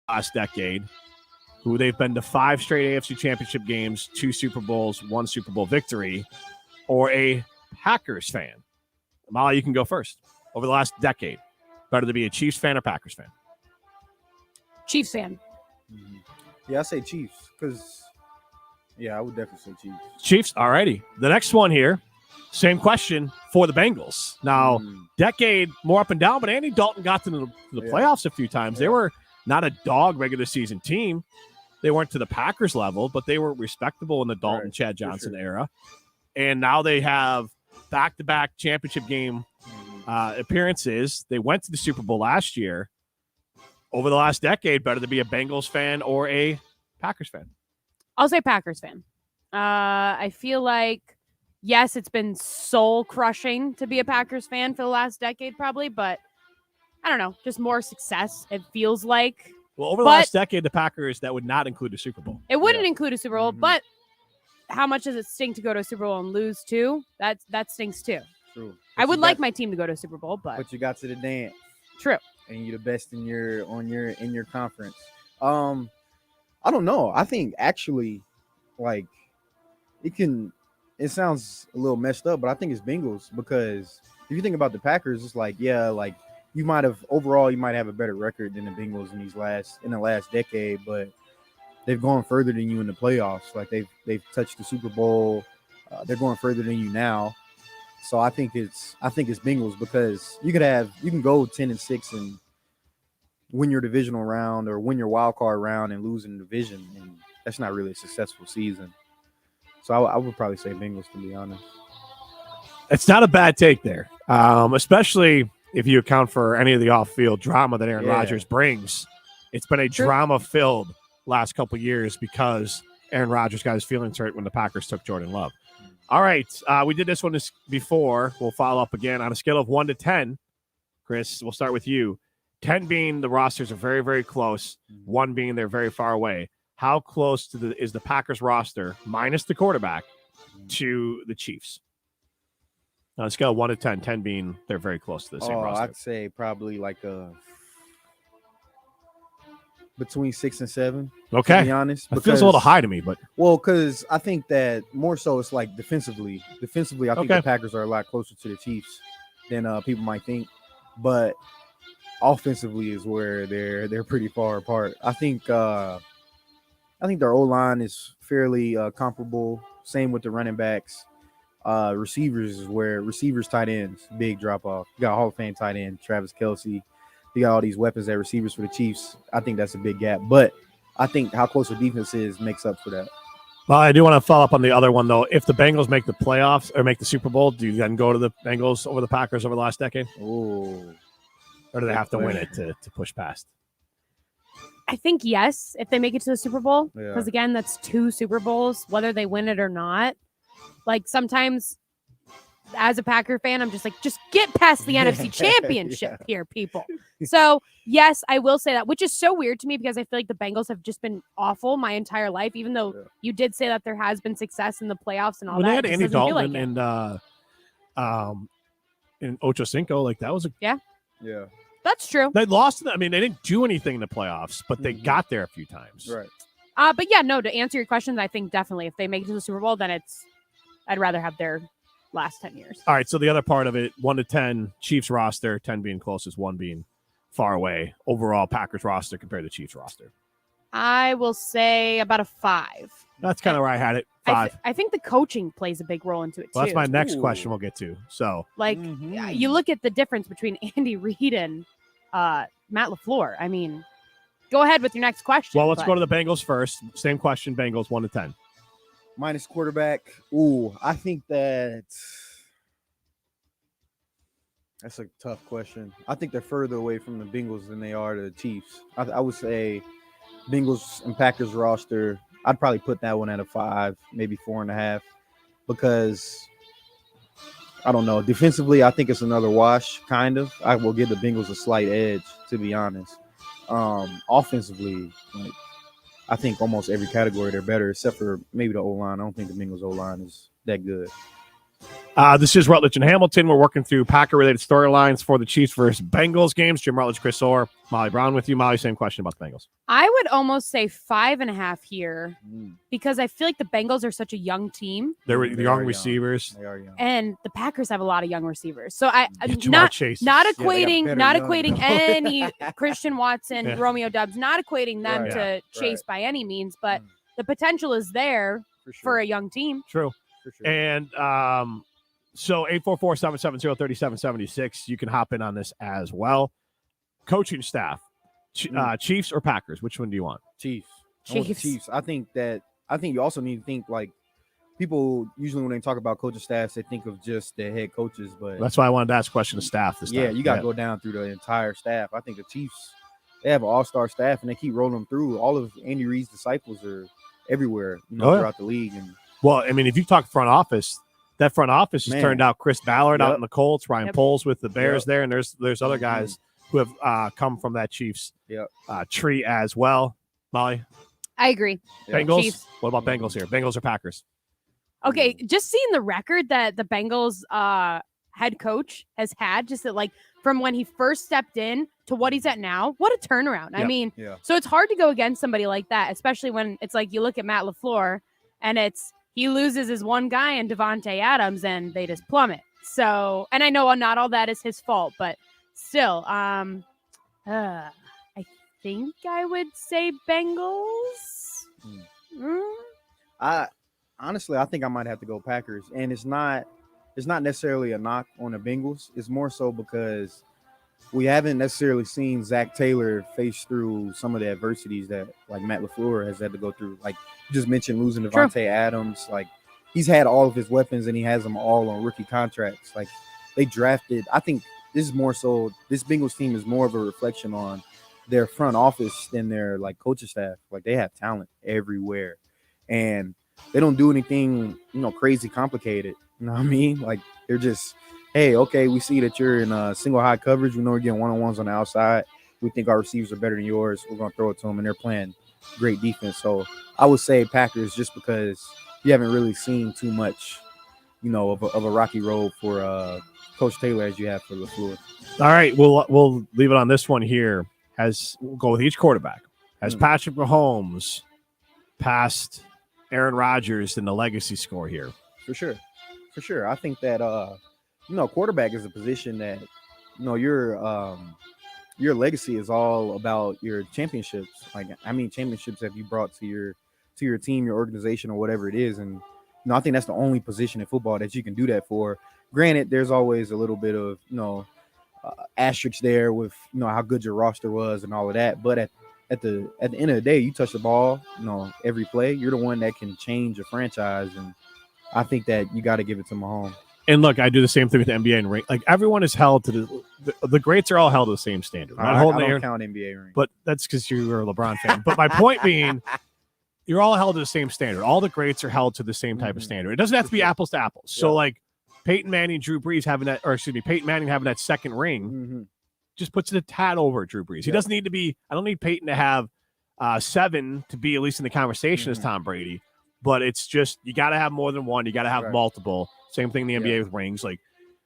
last decade, who they've been to 5 straight AFC Championship games, 2 Super Bowls, 1 Super Bowl victory, or a Packers fan? Molly, you can go first. Over the last decade, better to be a Chiefs fan or Packers fan? Chiefs fan. Yeah, I say Chiefs because, I would definitely say Chiefs. Chiefs, all righty. The next one here, same question for the Bengals. Now, decade more up and down, but Andy Dalton got to the playoffs a few times. They were not a dog regular season team. They weren't to the Packers level, but they were respectable in the Dalton, Chad Johnson era. And now they have back-to-back championship game appearances. They went to the Super Bowl last year. Over the last decade, better to be a Bengals fan or a Packers fan? I'll say Packers fan. I feel like, yes, it's been soul-crushing to be a Packers fan for the last decade probably, but I don't know, just more success, it feels like. Well, over the last decade, the Packers, that would not include a Super Bowl. It wouldn't include a Super Bowl, but how much does it stink to go to a Super Bowl and lose too? That stinks too. True. I would like my team to go to a Super Bowl, but you got to the dance. True. And you're the best in your conference. I don't know. I think actually, like, it sounds a little messed up, but I think it's Bengals because if you think about the Packers, it's like, you might have a better record than the Bengals in the last decade, but they've gone further than you in the playoffs. Like they've touched the Super Bowl. They're going further than you now. So I think it's Bengals because you can go 10-6 and win your divisional round or win your wild card round and lose in the division, and that's not really a successful season. So I would probably say Bengals, to be honest. It's not a bad take there, especially if you account for any of the off-field drama that Aaron Rodgers brings. It's been a drama-filled last couple of years because Aaron Rodgers got his feelings hurt when the Packers took Jordan Love. All right, we did this one before. We'll follow up again on a scale of 1 to 10. Chris, we'll start with you. 10 being the rosters are very, very close. 1 being they're very far away. How close is the Packers roster, minus the quarterback, to the Chiefs? On a scale of 1 to 10, 10 being they're very close to the same roster. I'd say probably like between 6 and 7. Okay. To be honest. It feels a little high to me, but. Well, because I think that more so it's like defensively. Defensively, I think the Packers are a lot closer to the Chiefs than people might think. But offensively is where they're pretty far apart. I think their O-line is fairly comparable. Same with the running backs. Receivers, tight ends, big drop off. You got Hall of Fame tight end Travis Kelce. You got all these weapons at receivers for the Chiefs. I think that's a big gap, but I think how close the defense is makes up for that. Well, I do want to follow up on the other one though. If the Bengals make the playoffs or make the Super Bowl, do you then go to the Bengals over the Packers over the last decade? Oh, or do they have to win it to push past? I think yes, if they make it to the Super Bowl, because again, that's 2 Super Bowls, whether they win it or not. Like sometimes as a Packer fan, I'm just like, just get past the NFC Championship here, people. So yes, I will say that, which is so weird to me because I feel like the Bengals have just been awful my entire life, even though you did say that there has been success in the playoffs and all that. They had Andy Dalton and Ocho Cinco, like that was a yeah. That's true. They lost. I mean, they didn't do anything in the playoffs, but they got there a few times. Right. But yeah, no, to answer your question, I think definitely if they make it to the Super Bowl, then I'd rather have their last 10 years. All right. So the other part of it, 1 to 10, Chiefs roster, 10 being closest, 1 being far away. Overall Packers roster compared to Chiefs roster. I will say about a 5. That's kind of where I had it. 5. I think the coaching plays a big role into it, well, too. That's my next question we'll get to. So, you look at the difference between Andy Reid and Matt LaFleur. I mean, go ahead with your next question. Well, let's go to the Bengals first. Same question, Bengals 1 to 10. Minus quarterback. I think that's a tough question. I think they're further away from the Bengals than they are to the Chiefs. I would say Bengals and Packers roster, I'd probably put that one at a 5, maybe 4.5, because I don't know. Defensively, I think it's another wash, kind of. I will give the Bengals a slight edge, to be honest. Offensively, I think almost every category they're better, except for maybe the O-line. I don't think the Bengals O-line is that good. This is Rutledge and Hamilton. We're working through Packer-related storylines for the Chiefs versus Bengals games. Jim Rutledge, Chris Orr, Molly Brown with you. Molly, same question about the Bengals. I would almost say 5.5 here because I feel like the Bengals are such a young team. They're young receivers. They are young. And the Packers have a lot of young receivers. So not equating any Christian Watson, Romeo Doubs, not equating them to Chase by any means, but the potential is there for a young team. True. For sure. And so 844-770-3776, you can hop in on this as well. Coaching staff, Chiefs or Packers? Which one do you want? Chiefs. Chiefs. I think you also need to think like people usually when they talk about coaching staffs, they think of just the head coaches, but that's why I wanted to ask a question of staff this time. Yeah, you got to go down through the entire staff. I think the Chiefs, they have an all-star staff and they keep rolling them through. All of Andy Reid's disciples are everywhere, throughout the league. And well, I mean, if you talk front office, that front office has turned out Chris Ballard out in the Colts, Ryan Poles with the Bears there, and there's other guys who have come from that Chiefs tree as well. Molly? I agree. Bengals? Chiefs. What about Bengals here? Bengals or Packers? Okay, just seeing the record that the Bengals head coach has had, just that, like from when he first stepped in to what he's at now, what a turnaround. I mean, so it's hard to go against somebody like that, especially when it's like you look at Matt LaFleur and he loses his one guy in Devontae Adams and they just plummet. So, and I know not all that is his fault, but still, I think I would say Bengals. I think I might have to go Packers, and it's not necessarily a knock on the Bengals. It's more so because we haven't necessarily seen Zach Taylor face through some of the adversities that like Matt LaFleur has had to go through. Like you just mentioned, losing Devontae Adams. Like he's had all of his weapons and he has them all on rookie contracts. Like they drafted. I think this is more so. This Bengals team is more of a reflection on their front office than their like coaching staff. Like they have talent everywhere, and they don't do anything crazy complicated. You know what I mean? Like they're just, hey, okay, we see that you're in single high coverage. We know we're getting one-on-ones on the outside. We think our receivers are better than yours. We're going to throw it to them, and they're playing great defense. So I would say Packers just because you haven't really seen too much, of a rocky road for Coach Taylor as you have for LaFleur. All right, we'll leave it on this one here. We'll go with each quarterback. Has Patrick Mahomes passed Aaron Rodgers in the legacy score here? For sure. I think that quarterback is a position that your legacy is all about your championships. Like how many championships have you brought to your team, your organization, or whatever it is? And I think that's the only position in football that you can do that for. Granted, there's always a little bit of asterisk there with how good your roster was and all of that. But at the end of the day, you touch the ball, every play. You're the one that can change a franchise, and I think that you got to give it to Mahomes. And look, I do the same thing with the NBA and ring. Like everyone is held to the greats are all held to the same standard. I don't count NBA ring, but that's because you're a LeBron fan. But my point being, you're all held to the same standard. All the greats are held to the same type of standard. It doesn't have to be apples to apples. So like Peyton Manning, Drew Brees Peyton Manning having that second ring just puts it a tad over Drew Brees. He doesn't need to be. I don't need Peyton to have 7 to be at least in the conversation as Tom Brady. But it's just you got to have more than one. You got to have multiple. Same thing in the NBA with rings. Like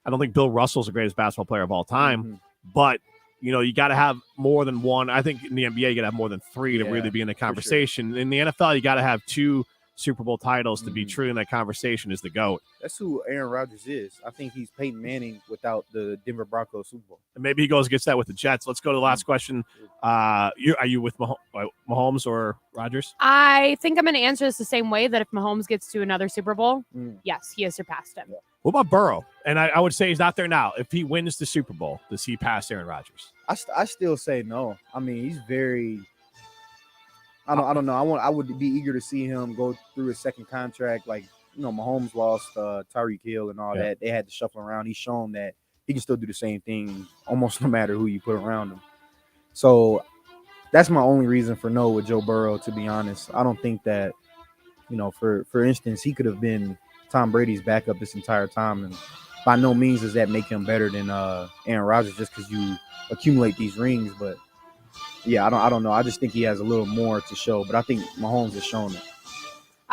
I don't think Bill Russell's the greatest basketball player of all time, but you got to have more than one. I think in the NBA you got to have more than 3 to really be in the conversation. Sure. In the NFL, you got to have 2 Super Bowl titles to be true in that conversation as the GOAT. That's who Aaron Rodgers is. I think he's Peyton Manning without the Denver Broncos Super Bowl. And maybe he goes and gets that with the Jets. Let's go to the last question. Are you with Mahomes or Rodgers? I think I'm going to answer this the same way, that if Mahomes gets to another Super Bowl, yes, he has surpassed him. What about Burrow? And I would say he's not there now. If he wins the Super Bowl, does he pass Aaron Rodgers? I still say no. I mean, he's very – I don't know. I would be eager to see him go through his second contract. Like, Mahomes lost Tyreek Hill and all that. They had to shuffle around. He's shown that he can still do the same thing almost no matter who you put around him. So that's my only reason for no with Joe Burrow, to be honest. I don't think that, for instance, he could have been Tom Brady's backup this entire time. And by no means does that make him better than Aaron Rodgers just because you accumulate these rings. But yeah, I don't know. I just think he has a little more to show, but I think Mahomes has shown it.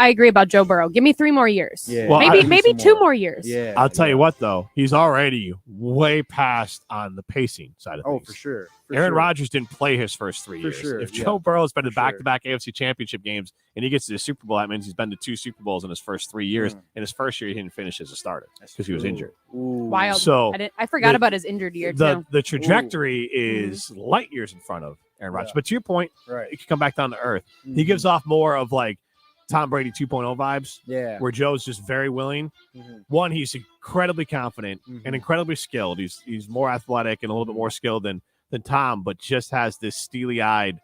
I agree about Joe Burrow. Give me 3 more years. Yeah, Well, maybe 2 more years. Yeah, I'll tell you what, though, he's already way past on the pacing side of things. for sure. Aaron Rodgers didn't play his first 3 years. Sure, If Joe Burrow's been to for back-to-back AFC Championship games and he gets to the Super Bowl, that means he's been to 2 Super Bowls in his first 3 years. In his first year, he didn't finish as a starter because he was injured. Wild. So I forgot about his injured year too. The trajectory is light years in front of Aaron Rodgers. But to your point, it can come back down to earth. He gives off more of like Tom Brady 2.0 vibes, where Joe's just very willing. One, he's incredibly confident and incredibly skilled. He's more athletic and a little bit more skilled than Tom, but just has this steely-eyed,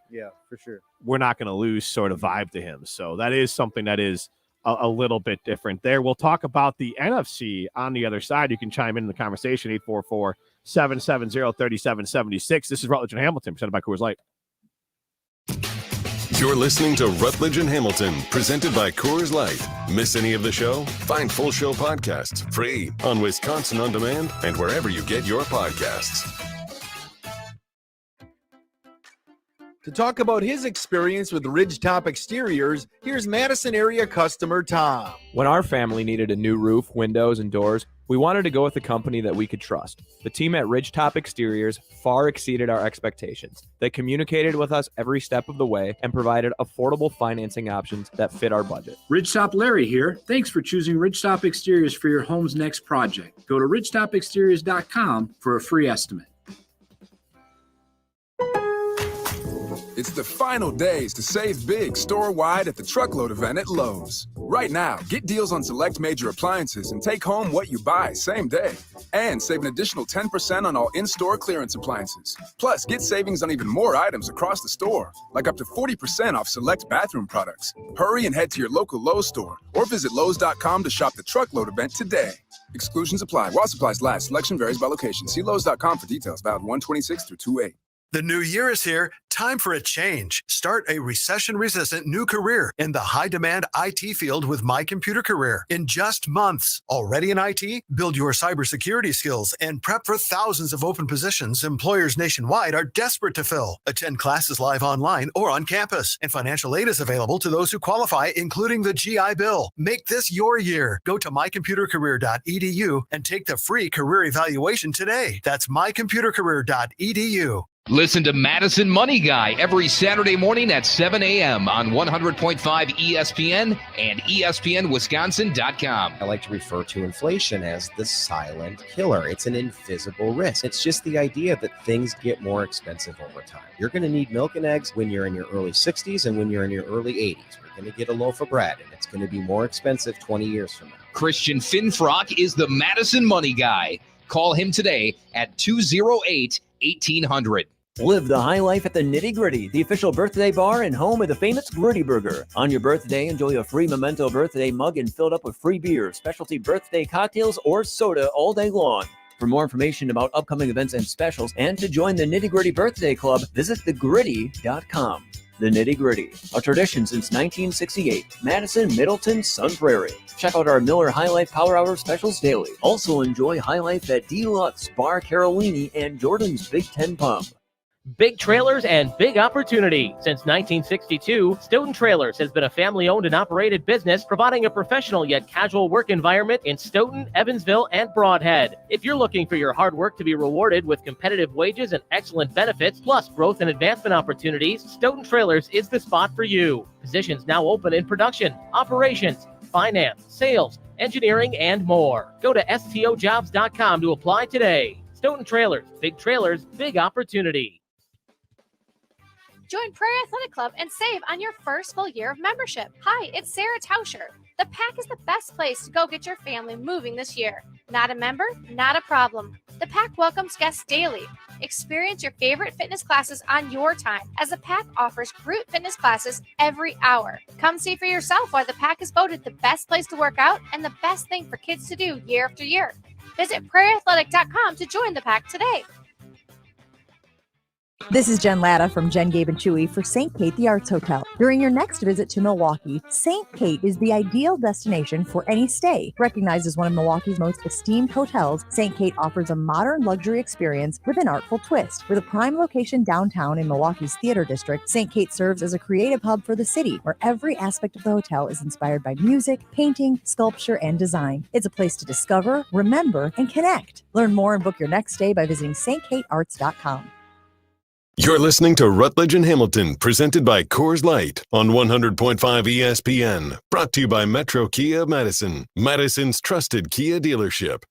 for sure, we're not going to lose sort of vibe to him. So that is something that is a little bit different there. We'll talk about the NFC on the other side. You can chime in the conversation, 844-770-3776. This is Rutledge and Hamilton, presented by Coors Light. You're listening to Rutledge and Hamilton, presented by Coors Light. Miss any of the show? Find full show podcasts free on Wisconsin On Demand and wherever you get your podcasts. To talk about his experience with Ridgetop Exteriors, here's Madison area customer Tom. When our family needed a new roof, windows, and doors, we wanted to go with a company that we could trust. The team at Ridgetop Exteriors far exceeded our expectations. They communicated with us every step of the way and provided affordable financing options that fit our budget. Ridgetop Larry here. Thanks for choosing Ridgetop Exteriors for your home's next project. Go to ridgetopexteriors.com for a free estimate. It's the final days to save big store-wide at the Truckload event at Lowe's. Right now, get deals on select major appliances and take home what you buy same day. And save an additional 10% on all in-store clearance appliances. Plus, get savings on even more items across the store, like up to 40% off select bathroom products. Hurry and head to your local Lowe's store or visit Lowes.com to shop the Truckload event today. Exclusions apply. While supplies last, selection varies by location. See Lowes.com for details. Valid 1/26 through 2/8. The new year is here. Time for a change. Start a recession-resistant new career in the high-demand IT field with My Computer Career in just months. Already in IT? Build your cybersecurity skills and prep for thousands of open positions employers nationwide are desperate to fill. Attend classes live online or on campus, and financial aid is available to those who qualify, including the GI Bill. Make this your year. Go to mycomputercareer.edu and take the free career evaluation today. That's mycomputercareer.edu. Listen to Madison Money Guy every Saturday morning at 7 a.m. on 100.5 ESPN and ESPNWisconsin.com. I like to refer to inflation as the silent killer. It's an invisible risk. It's just the idea that things get more expensive over time. You're going to need milk and eggs when you're in your early 60s and when you're in your early 80s. You're going to get a loaf of bread, and it's going to be more expensive 20 years from now. Christian Finfrock is the Madison Money Guy. Call him today at 208-1800. Live the high life at the Nitty Gritty, the official birthday bar and home of the famous Gritty Burger. On your birthday, enjoy a free memento birthday mug and filled up with free beer, specialty birthday cocktails, or soda all day long. For more information about upcoming events and specials, and to join the Nitty Gritty Birthday Club, visit thegritty.com. The Nitty Gritty, a tradition since 1968. Madison, Middleton, Sun Prairie. Check out our Miller High Life Power Hour specials daily. Also enjoy High Life at Deluxe, Bar Carolini, and Jordan's Big Ten Pub. Big trailers and big opportunity. Since 1962, Stoughton Trailers has been a family-owned and operated business providing a professional yet casual work environment in Stoughton, Evansville, and Broadhead. If you're looking for your hard work to be rewarded with competitive wages and excellent benefits, plus growth and advancement opportunities, Stoughton Trailers is the spot for you. Positions now open in production, operations, finance, sales, engineering, and more. Go to stojobs.com to apply today. Stoughton Trailers, big opportunity. Join Prairie Athletic Club and save on your first full year of membership. Hi, it's Sarah Tauscher. The Pack is the best place to go get your family moving this year. Not a member? Not a problem. The Pack welcomes guests daily. Experience your favorite fitness classes on your time, as the Pack offers group fitness classes every hour. Come see for yourself why the Pack is voted the best place to work out and the best thing for kids to do year after year. Visit prairieathletic.com to join the Pack today. This is Jen Latta from Jen, Gabe, and Chewy for St. Kate the Arts Hotel. During your next visit to Milwaukee, St. Kate is the ideal destination for any stay. Recognized as one of Milwaukee's most esteemed hotels, St. Kate offers a modern luxury experience with an artful twist. With a prime location downtown in Milwaukee's Theater District, St. Kate serves as a creative hub for the city, where every aspect of the hotel is inspired by music, painting, sculpture, and design. It's a place to discover, remember, and connect. Learn more and book your next stay by visiting stkatearts.com. You're listening to Rutledge and Hamilton, presented by Coors Light on 100.5 ESPN. Brought to you by Metro Kia Madison, Madison's trusted Kia dealership.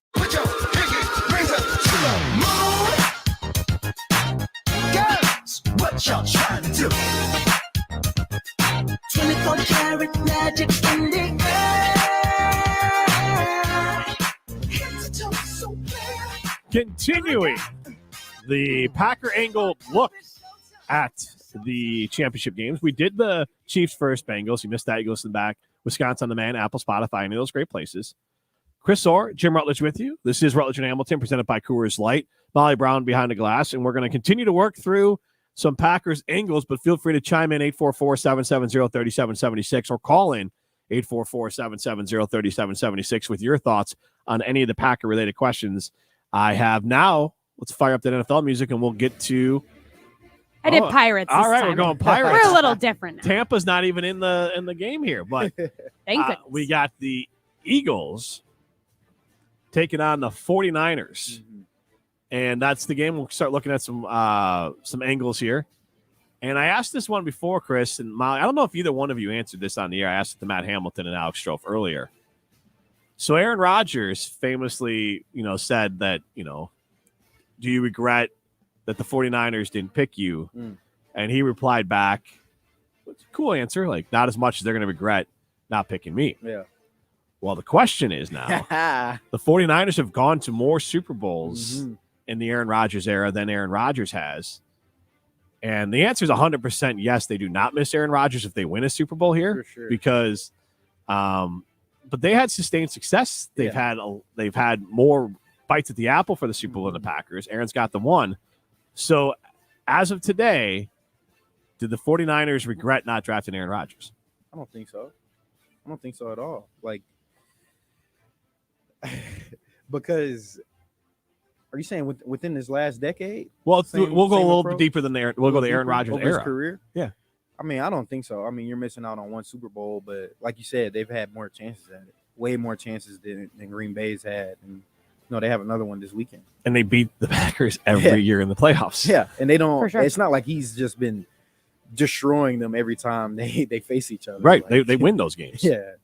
Girls, what y'all trying to do? 24 karat magic in the air. Head to toe so clear. Continuing the Packer angle look at the championship games. We did the Chiefs first, Bengals. You missed that. You listen back. Wisconsin on the Man, Apple, Spotify, any of those great places. Chris Orr, Jim Rutledge with you. This is Rutledge and Hamilton, presented by Coors Light. Molly Brown behind the glass, and we're going to continue to work through some Packers angles, but feel free to chime in 844-770-3776 or call in 844-770-3776 with your thoughts on any of the Packer-related questions. I have now. Let's fire up that NFL music, and we'll get to. I did Pirates. All right, time. we're going Pirates. We're a little different now. Tampa's not even in the game here, but Thank goodness. We got the Eagles taking on the 49ers, and that's the game. We'll start looking at some angles here. And I asked this one before, Chris and Molly. I don't know if either one of you answered this on the air. I asked it to Matt Hamilton and Alex Strofe earlier. So Aaron Rodgers famously, said that, do you regret that the 49ers didn't pick you? And he replied back, cool answer, like not as much as they're going to regret not picking me. Yeah. Well, the question is now, the 49ers have gone to more Super Bowls in the Aaron Rodgers era than Aaron Rodgers has. And the answer is 100% yes, they do not miss Aaron Rodgers if they win a Super Bowl here. For sure. Because but they had sustained success. They've had more bites at the apple for the Super Bowl than the Packers. Aaron's got the one. So as of today, did the 49ers regret not drafting Aaron Rodgers? I don't think so. I don't think so at all. Like, because are you saying within this last decade? Well, we'll go a little bit deeper than Aaron. We'll go the Aaron Rodgers over his era. career. Yeah. I mean, I don't think so. I mean, you're missing out on one Super Bowl, but like you said, they've had more chances at it. Way more chances than Green Bay's had. And, they have another one this weekend. And they beat the Packers every year in the playoffs. Yeah, and they don't. For sure. It's not like he's just been destroying them every time they face each other. Right. Like, They win those games. Yeah.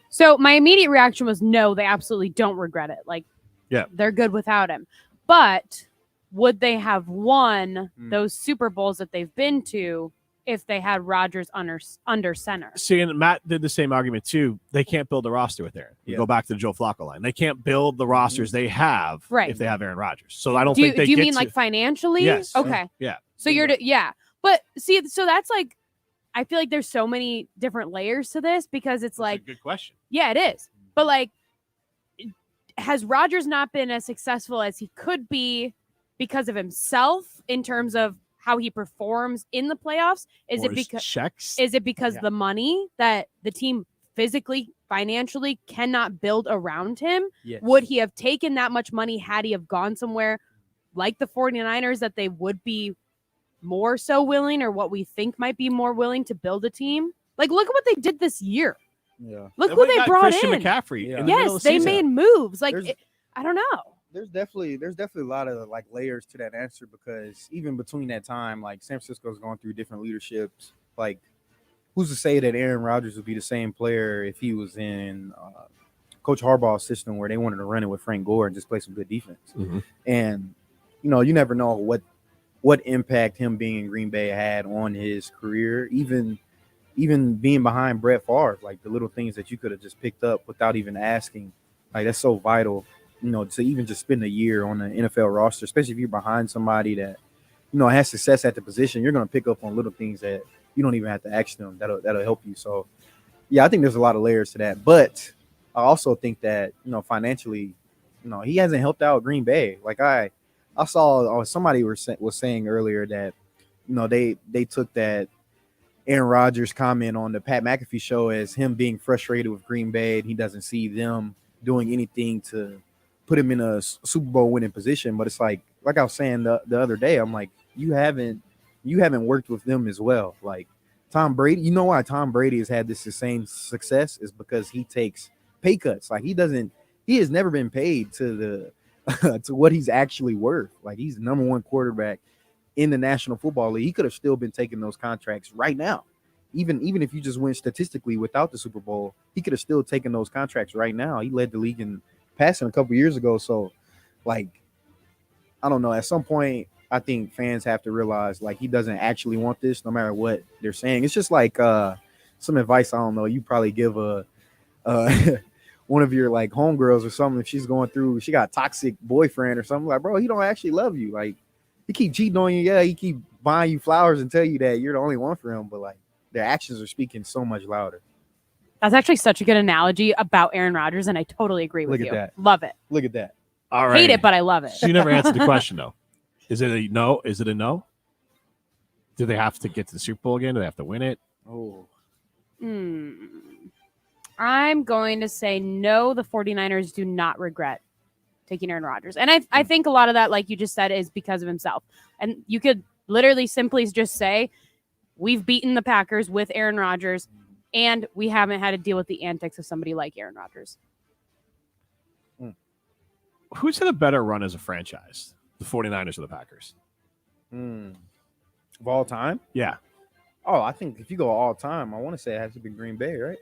So my immediate reaction was no, they absolutely don't regret it. Like, yeah, they're good without him. But would they have won those Super Bowls that they've been to if they had Rodgers under center? See, and Matt did the same argument too. They can't build a roster with Aaron. You go back to the Joe Flacco line. They can't build the rosters they have if they have Aaron Rodgers. So I don't think they do you get mean like financially? Yes. Okay. Yeah. So But see, so that's like, I feel like there's so many different layers to this because it's like, good question. Yeah, it is. But like, has Rodgers not been as successful as he could be because of himself in terms of how he performs in the playoffs? Is it because the money that the team physically, financially cannot build around him? Yes. Would he have taken that much money had he have gone somewhere like the 49ers that they would be more so willing, or what we think might be more willing to build a team? Like, look at what they did this year. Yeah. Look who they brought Christian in. McCaffrey. Yeah. In the middle Yes, of the they season. made moves. Like, I don't know. There's definitely a lot of like layers to that answer because even between that time, like San Francisco's going through different leaderships. Like, who's to say that Aaron Rodgers would be the same player if he was in Coach Harbaugh's system where they wanted to run it with Frank Gore and just play some good defense? And you never know what impact him being in Green Bay had on his career, even being behind Brett Favre, like the little things that you could have just picked up without even asking. Like, that's so vital, to even just spend a year on the NFL roster, especially if you're behind somebody that, has success at the position. You're going to pick up on little things that you don't even have to ask them. That'll help you. So, yeah, I think there's a lot of layers to that. But I also think that, financially, he hasn't helped out Green Bay. Like I saw somebody was saying earlier that they took that Aaron Rodgers comment on the Pat McAfee show as him being frustrated with Green Bay, and he doesn't see them doing anything to put him in a Super Bowl winning position. But it's like I was saying the other day, I'm like, you haven't worked with them as well. Like Tom Brady, you know why Tom Brady has had this same success is because he takes pay cuts. Like he has never been paid to the to what he's actually worth. Like he's the number one quarterback in the National Football League. He could have still been taking those contracts right now. Even if you just went statistically without the Super Bowl, he could have still taken those contracts right now. He led the league in passing a couple years ago. So, like, I don't know. At some point, I think fans have to realize, like, he doesn't actually want this no matter what they're saying. It's just like some advice, I don't know, you probably give a one of your, like, homegirls or something if she's going through, she got a toxic boyfriend or something. Like, bro, he don't actually love you. Like, he keep cheating on you. Yeah, he keep buying you flowers and tell you that you're the only one for him. But, like, their actions are speaking so much louder. That's actually such a good analogy about Aaron Rodgers, and I totally agree with you. Look at that. Love it. Look at that. All right. Hate it, but I love it. So you never answered the question, though. Is it a no? Is it a no? Do they have to get to the Super Bowl again? Do they have to win it? Oh. I'm going to say no, the 49ers do not regret taking Aaron Rodgers. And I think a lot of that, like you just said, is because of himself. And you could literally simply just say, we've beaten the Packers with Aaron Rodgers, and we haven't had to deal with the antics of somebody like Aaron Rodgers. Who's had a better run as a franchise? The 49ers or the Packers? Of all time? Yeah. Oh, I think if you go all time, I want to say it has to be Green Bay, right?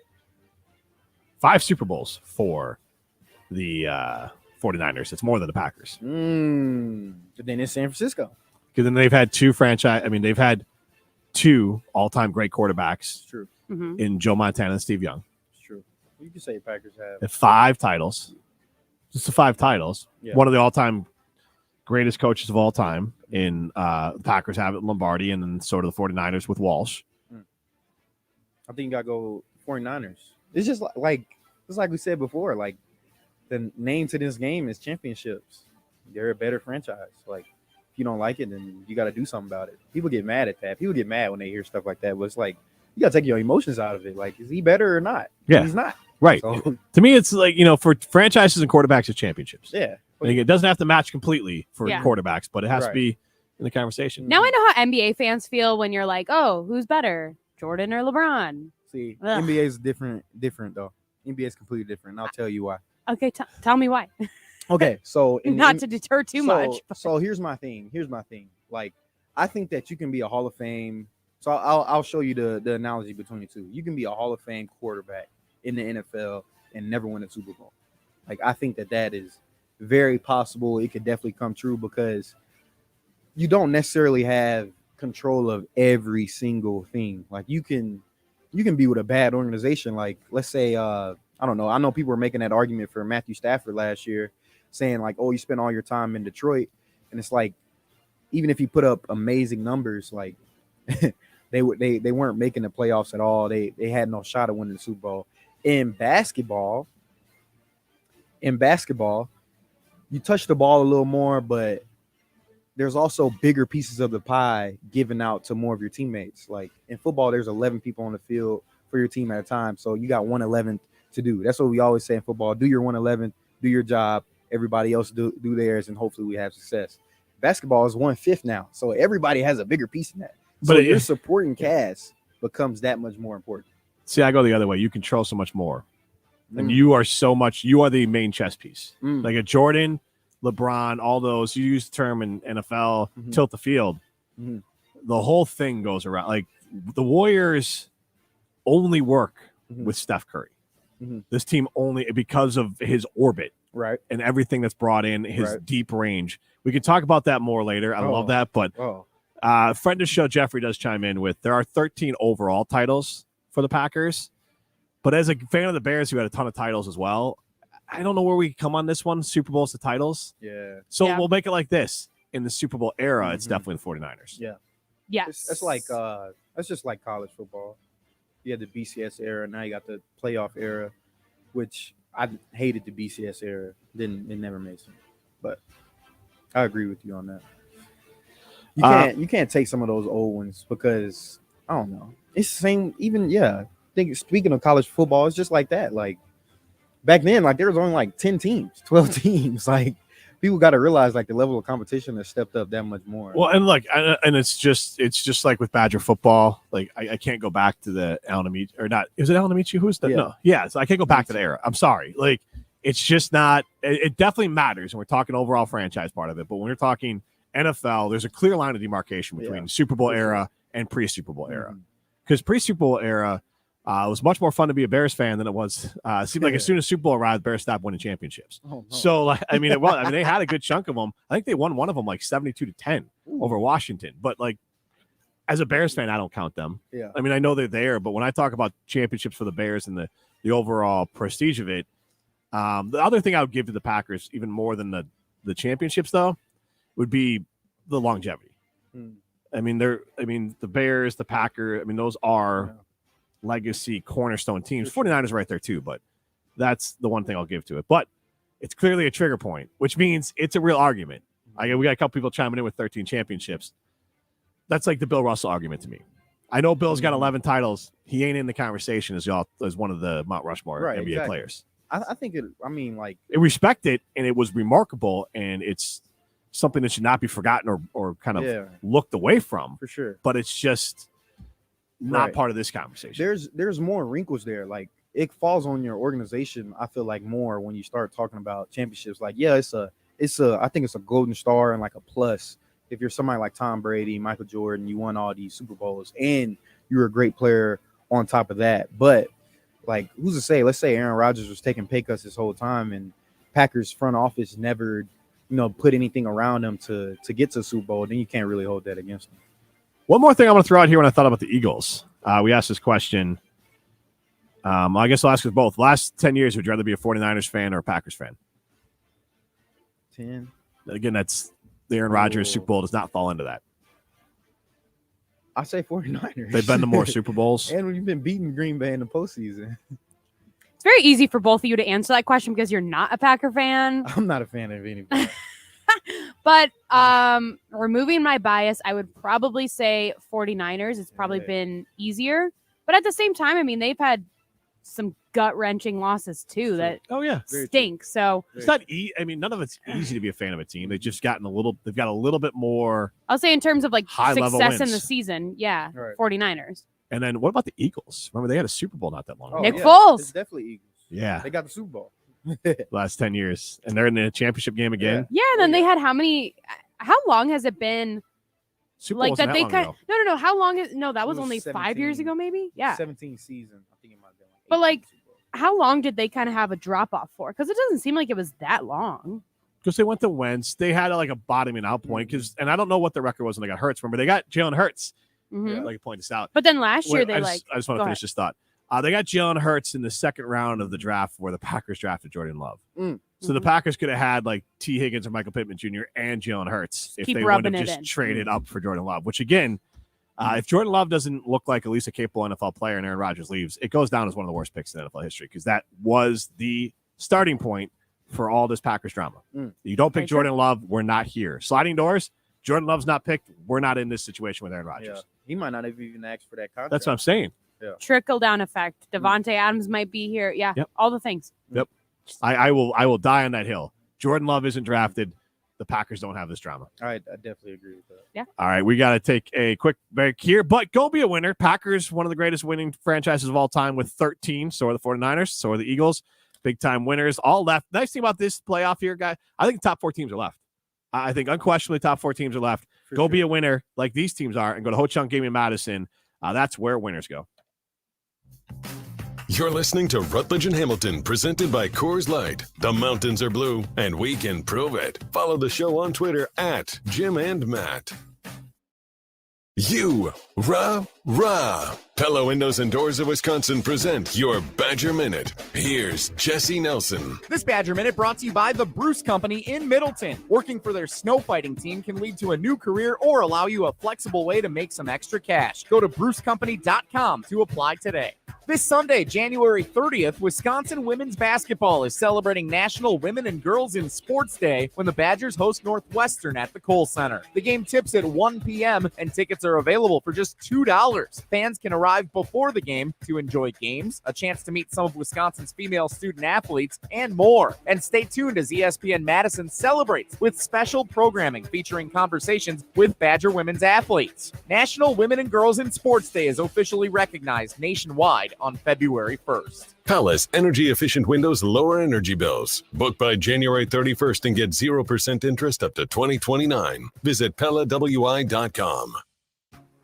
5 Super Bowls for the 49ers. It's more than the Packers. But then it's San Francisco. Because then they've had they've had 2 all-time great quarterbacks. It's true. In Joe Montana and Steve Young. It's true. You can say Packers have. They have 5 titles. Just the 5 titles. Yeah. One of the all-time greatest coaches of all time in the Packers have it, Lombardi, and then sort of the 49ers with Walsh. I think you got to go 49ers. It's just like we said before, like the name to this game is championships. They're a better franchise. Like if you don't like it, then you got to do something about it. People get mad at that. People get mad when they hear stuff like that. But it's like you got to take your emotions out of it. Like, is he better or not? Yeah. He's not. Right. So, to me, it's like, for franchises and quarterbacks, it's championships. yeah. And it doesn't have to match completely for Yeah. quarterbacks, but it has to Right. be in the conversation. Now I know how NBA fans feel when you're like, oh, who's better, Jordan or LeBron? See, Ugh. NBA is different though. NBA is completely different. And I'll tell you why. Okay, tell me why. Okay, so Not to deter too much. but- So here's my thing. Like, I think that you can be a Hall of Fame. So I'll show you the analogy between the two. You can be a Hall of Fame quarterback in the NFL and never win a Super Bowl. Like, I think that is very possible. It could definitely come true because you don't necessarily have control of every single thing. Like, you can be with a bad organization. Like, let's say, I don't know. I know people were making that argument for Matthew Stafford last year, saying like, oh, you spent all your time in Detroit. And it's like, even if he put up amazing numbers, like they weren't making the playoffs at all. They had no shot at winning the Super Bowl. In basketball, you touch the ball a little more, but there's also bigger pieces of the pie given out to more of your teammates. Like in football, there's 11 people on the field for your team at a time. So you got 1/11 to do. That's what we always say in football. Do your 1/11, do your job. Everybody else do theirs, and hopefully we have success. Basketball is 1/5 now. So everybody has a bigger piece in that. So But your supporting cast becomes that much more important. See, I go the other way. You control so much more. And you are the main chess piece. Like a Jordan, LeBron, all those, you use the term in NFL, tilt the field. The whole thing goes around. Like the Warriors only work with Steph Curry. This team only because of his orbit. Right. And everything that's brought in, his Right. deep range. We can talk about that more later. I love that. But friend of the show, Jeffrey, does chime in with there are 13 overall titles for the Packers. But as a fan of the Bears, who had a ton of titles as well, I don't know where we come on this one. Super Bowls to titles. Yeah. So we'll make it like this. In the Super Bowl era, it's definitely the 49ers. Yeah. Yes. That's like that's just like college football. You had the BCS era, now you got the playoff era, which I hated the BCS era. It never made sense. But I agree with you on that. You can't take some of those old ones because I don't know. It's the same. Even I think speaking of college football, it's just like that. Like back then, like there was only like 10 teams, 12 teams. Like people got to realize like the level of competition has stepped up that much more. Well, and like, and it's just like with Badger football. Like I can't go back to the Alameda or not. Is it Alameda? Who's that? Yeah. No, yeah. So I can't go back to the era. I'm sorry. Like it's just not. It definitely matters, and we're talking overall franchise part of it. But when we're talking NFL, there's a clear line of demarcation between Super Bowl era and pre-Super Bowl era. Because pre-Super Bowl era was much more fun to be a Bears fan than it was. Seemed like as soon as Super Bowl arrived, Bears stopped winning championships. Oh, no. So, like, I mean, they had a good chunk of them. I think they won one of them like 72-10 over Washington. But like, as a Bears fan, I don't count them. Yeah. I mean, I know they're there, but when I talk about championships for the Bears and the overall prestige of it, the other thing I would give to the Packers, even more than the championships, though, would be the longevity. I mean, the Bears, the Packers, I mean, those are legacy cornerstone teams. 49ers are right there too, but that's the one thing I'll give to it. But it's clearly a trigger point, which means it's a real argument. We got a couple people chiming in with 13 championships. That's like the Bill Russell argument to me. I know Bill's got 11 titles. He ain't in the conversation as one of the Mount Rushmore NBA players. I think it. I mean, like I respect it, and it was remarkable, and it's something that should not be forgotten or kind of looked away from. For sure. But it's just not part of this conversation. There's more wrinkles there. Like it falls on your organization, I feel like, more when you start talking about championships. Like, it's a I think it's a golden star and like a plus. If you're somebody like Tom Brady, Michael Jordan, you won all these Super Bowls and you're a great player on top of that. But like, who's to say? Let's say Aaron Rodgers was taking pay cuts this whole time and Packers front office never put anything around them to get to the Super Bowl, then you can't really hold that against them. One more thing I want to throw out here when I thought about the Eagles. We asked this question. I guess I'll ask us both. Last 10 years, would you rather be a 49ers fan or a Packers fan? 10. Again, that's the Aaron Rodgers Super Bowl does not fall into that. I say 49ers. They've been to more Super Bowls. And when you've been beating Green Bay in the postseason. It's very easy for both of you to answer that question because you're not a Packer fan. I'm not a fan of anybody. But removing my bias, I would probably say 49ers. It's probably been easier. But at the same time, I mean, they've had some gut-wrenching losses too that stink. So it's not I mean, none of it's easy to be a fan of a team. They've just gotten they've got a little bit more. I'll say in terms of like success in wins. the season, 49ers. And then what about the Eagles? Remember, they had a Super Bowl not that long ago. Nick Foles. It's definitely Eagles. Yeah. They got the Super Bowl. Last 10 years. And they're in the championship game again. Yeah, and then they had how long has it been? Super like Bowl that wasn't they that long ago. No, how long is that was was only 17, 5 years ago, maybe? Yeah. 17 season. I think it might have been But like, how long did they kind of have a drop off for? Because it doesn't seem like it was that long. Because they went to Wentz. They had like a bottoming out point. And I don't know what the record was when they got Hurts. Remember, they got Jalen Hurts. Mhm. Like you point this out. But then last year they I just want to finish this thought. They got Jalen Hurts in the second round of the draft where the Packers drafted Jordan Love. So the Packers could have had like T. Higgins or Michael Pittman Jr. and Jalen Hurts if they would have just traded up for Jordan Love, which again, if Jordan Love doesn't look like at least a capable NFL player and Aaron Rodgers leaves, it goes down as one of the worst picks in NFL history because that was the starting point for all this Packers drama. You don't pick Jordan Love, we're not here. Sliding doors, Jordan Love's not picked, we're not in this situation with Aaron Rodgers. Yeah. He might not have even asked for that contract. That's what I'm saying. Yeah. Trickle down effect. Devontae Adams might be here. Yeah. Yep. All the things. Yep. I will die on that hill. Jordan Love isn't drafted. The Packers don't have this drama. I definitely agree with that. Yeah. All right, we got to take a quick break here, but go be a winner. Packers, one of the greatest winning franchises of all time with 13. So are the 49ers. So are the Eagles. Big-time winners. All left. Nice thing about this playoff here, guy, I think the top 4 teams are left. I think unquestionably top 4 teams are left. Go be a winner like these teams are and go to Ho Chunk Gaming Madison. That's where winners go. You're listening to Rutledge and Hamilton, presented by Coors Light. The mountains are blue, and we can prove it. Follow the show on Twitter @Jim and Matt. You Rah! Pella Windows and Doors of Wisconsin present your Badger Minute. Here's Jesse Nelson. This Badger Minute brought to you by the Bruce Company in Middleton. Working for their snow fighting team can lead to a new career or allow you a flexible way to make some extra cash. Go to brucecompany.com to apply today. This Sunday, January 30th, Wisconsin women's basketball is celebrating National Women and Girls in Sports Day when the Badgers host Northwestern at the Kohl Center. The game tips at 1 p.m. and tickets are available for just $2. Fans can arrive before the game to enjoy games, a chance to meet some of Wisconsin's female student athletes, and more. And stay tuned as ESPN Madison celebrates with special programming featuring conversations with Badger women's athletes. National Women and Girls in Sports Day is officially recognized nationwide on February 1st. Pella's energy-efficient windows lower energy bills. Book by January 31st and get 0% interest up to 2029. Visit PellaWI.com.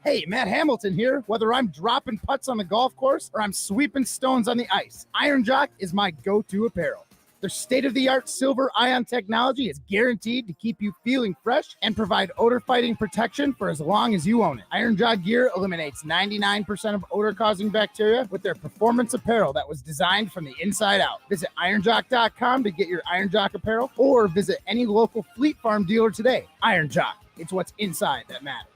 Hey, Matt Hamilton here. Whether I'm dropping putts on the golf course or I'm sweeping stones on the ice, Iron Jock is my go-to apparel. Their state-of-the-art silver ion technology is guaranteed to keep you feeling fresh and provide odor-fighting protection for as long as you own it. Iron Jock gear eliminates 99% of odor-causing bacteria with their performance apparel that was designed from the inside out. Visit ironjock.com to get your Iron Jock apparel or visit any local Fleet Farm dealer today. Iron Jock, it's what's inside that matters.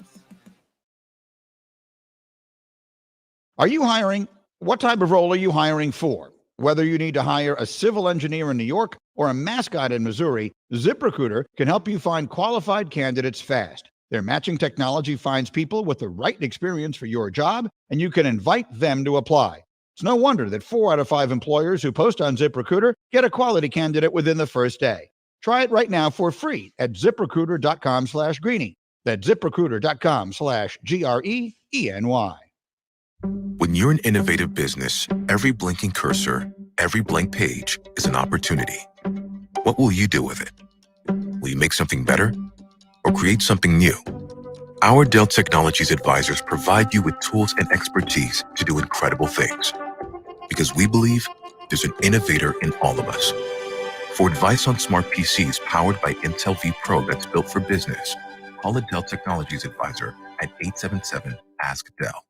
Are you hiring? What type of role are you hiring for? Whether you need to hire a civil engineer in New York or a mascot in Missouri, ZipRecruiter can help you find qualified candidates fast. Their matching technology finds people with the right experience for your job, and you can invite them to apply. It's no wonder that 4 out of 5 employers who post on ZipRecruiter get a quality candidate within the first day. Try it right now for free at ZipRecruiter.com/Greeny. That's ZipRecruiter.com/GREENY. When you're an innovative business, every blinking cursor, every blank page is an opportunity. What will you do with it? Will you make something better or create something new? Our Dell Technologies advisors provide you with tools and expertise to do incredible things. Because we believe there's an innovator in all of us. For advice on smart PCs powered by Intel V Pro that's built for business, call a Dell Technologies advisor at 877-ASK-DELL.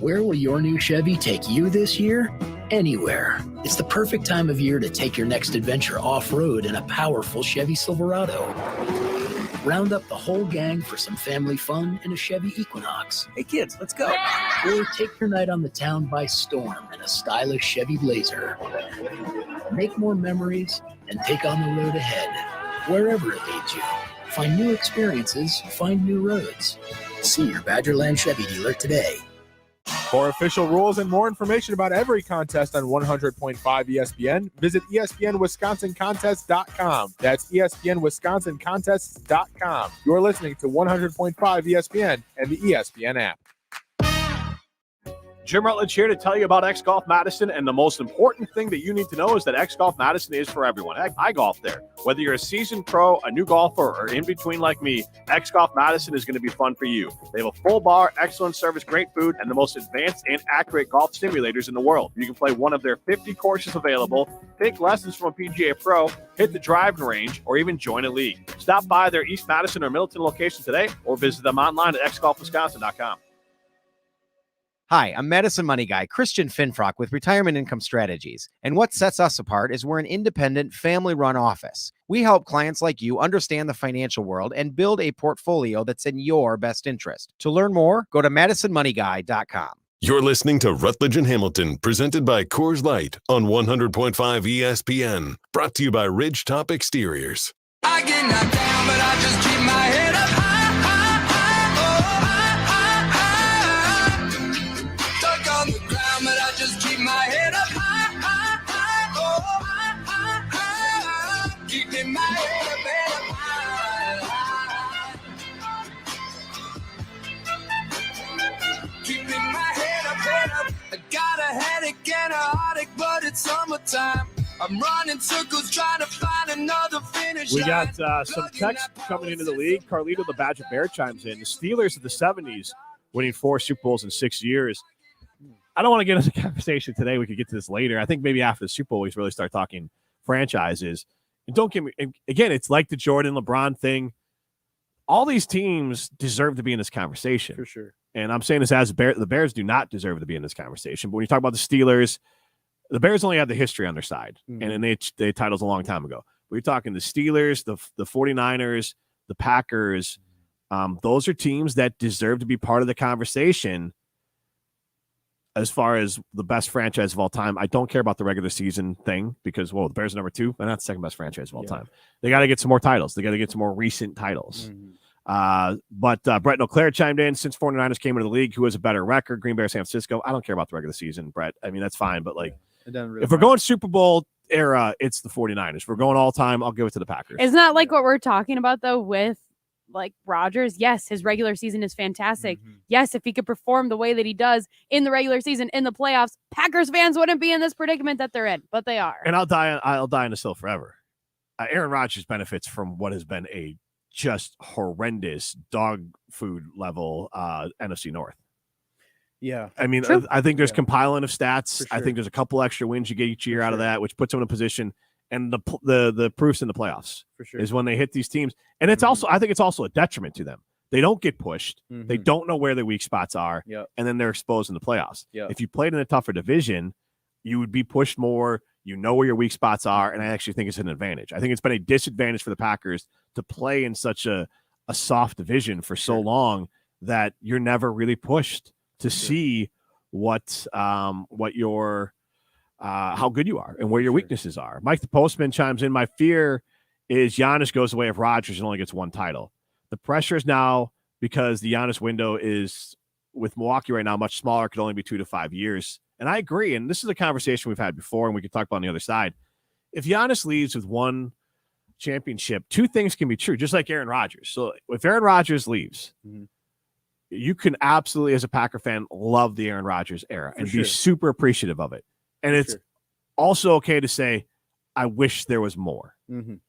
Where will your new Chevy take you this year? Anywhere. It's the perfect time of year to take your next adventure off-road in a powerful Chevy Silverado. Round up the whole gang for some family fun in a Chevy Equinox. Hey kids, let's go. Or take your night on the town by storm in a stylish Chevy Blazer. Make more memories and take on the road ahead. Wherever it leads you. Find new experiences, find new roads. See your Badgerland Chevy dealer today. For official rules and more information about every contest on 100.5 ESPN, visit ESPNWisconsinContests.com. That's ESPNWisconsinContests.com. You're listening to 100.5 ESPN and the ESPN app. Jim Rutledge here to tell you about X Golf Madison, and the most important thing that you need to know is that X Golf Madison is for everyone. I golf there. Whether you're a seasoned pro, a new golfer, or in between like me, X Golf Madison is going to be fun for you. They have a full bar, excellent service, great food, and the most advanced and accurate golf simulators in the world. You can play one of their 50 courses available, take lessons from a PGA pro, hit the driving range, or even join a league. Stop by their East Madison or Middleton location today, or visit them online at xgolfwisconsin.com. Hi, I'm Madison Money Guy, Christian Finfrock with Retirement Income Strategies. And what sets us apart is we're an independent, family-run office. We help clients like you understand the financial world and build a portfolio that's in your best interest. To learn more, go to MadisonMoneyGuy.com. You're listening to Rutledge and Hamilton, presented by Coors Light on 100.5 ESPN. Brought to you by Ridgetop Exteriors. I get knocked down, but I just keep my head up high. But I just keep my head up high, keeping my head up high, keeping my head up. I got a headache and a heartache, but it's summertime. I'm running circles trying to find another finish. We got some text coming into the league. Carlito the Badger Bear chimes in. The Steelers of the 70s winning 4 Super Bowls in 6 years. I don't want to get into the conversation today. We could get to this later. I think maybe after the Super Bowl, we really start talking franchises. And don't get me, again, it's like the Jordan LeBron thing. all these teams deserve to be in this conversation. For sure. And I'm saying this as the Bears do not deserve to be in this conversation. But when you talk about the Steelers, the Bears only have the history on their side. Mhm. And they had titles a long time ago. We're talking the Steelers, the 49ers, the Packers. Those are teams that deserve to be part of the conversation as far as the best franchise of all time. I don't care about the regular season thing because, well, the Bears are number 2. They're not the second best franchise of all time. They got to get some more titles. They got to get some more recent titles. But Brett Leclerc chimed in, since 49ers came into the league, who has a better record? Green Bay or San Francisco? I don't care about the regular season, Brett. I mean, that's fine. But like, It doesn't really if we're matter. going Super Bowl era, it's the 49ers. If we're going all time, I'll give it to the Packers. Isn't that like what we're talking about though with like Rodgers? Yes, his regular season is fantastic. Yes, if he could perform the way that he does in the regular season, in the playoffs, Packers fans wouldn't be in this predicament that they're in, but they are. And I'll die on this hill forever. Aaron Rodgers benefits from what has been a just horrendous dog food level NFC North. Yeah. I mean, True. I think there's compiling of stats. For I sure. think there's a couple extra wins you get each year out of that, which puts them in a position. And the proof's in the playoffs. For sure. Is when they hit these teams. And it's also, I think it's also a detriment to them. They don't get pushed. They don't know where their weak spots are. Yep. And then they're exposed in the playoffs. Yep. If you played in a tougher division, you would be pushed more. You know where your weak spots are. And I actually think it's an advantage. I think it's been a disadvantage for the Packers to play in such a soft division for so long that you're never really pushed to see what your how good you are and where your weaknesses are. Mike the Postman chimes in. My fear is Giannis goes the way of Rodgers and only gets one title. The pressure is now because the Giannis window is with Milwaukee right now much smaller. It could only be 2 to 5 years. And I agree. And this is a conversation we've had before, and we could talk about on the other side. If Giannis leaves with one championship, two things can be true, just like Aaron Rodgers. So if Aaron Rodgers leaves, you can absolutely, as a Packer fan, love the Aaron Rodgers era and be super appreciative of it. And it's also okay to say, I wish there was more.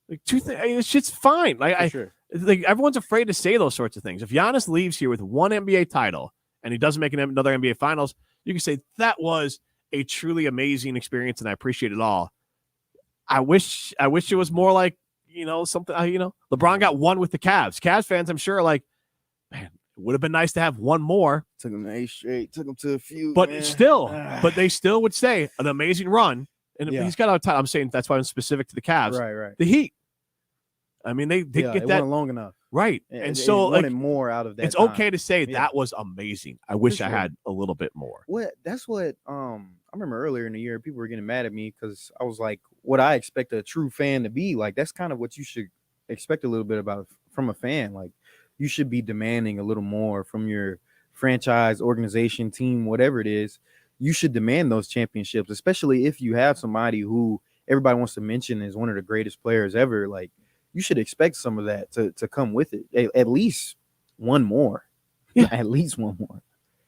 Like two things, it's just fine. Like like everyone's afraid to say those sorts of things. If Giannis leaves here with one NBA title and he doesn't make another NBA Finals, you can say that was a truly amazing experience and I appreciate it all. I wish it was more like, something, LeBron got one with the Cavs. Cavs fans, I'm sure, are like, man, it would have been nice to have one more. Took him to 8 straight. Took him to a few. But man. but they still would say an amazing run. And he's got out time. I'm saying that's why I'm specific to the Cavs. Right. The Heat. I mean, they didn't get that long enough. Right. And so wanted more out of that. It's okay to say that was amazing. I wish I had a little bit more. That's what I remember earlier in the year, people were getting mad at me because I was like, what I expect a true fan to be like, that's kind of what you should expect a little bit about from a fan. Like, you should be demanding a little more from your franchise, organization, team, whatever it is. You should demand those championships, especially if you have somebody who everybody wants to mention as one of the greatest players ever. Like, you should expect some of that to come with it. At least one more. Yeah. At least one more.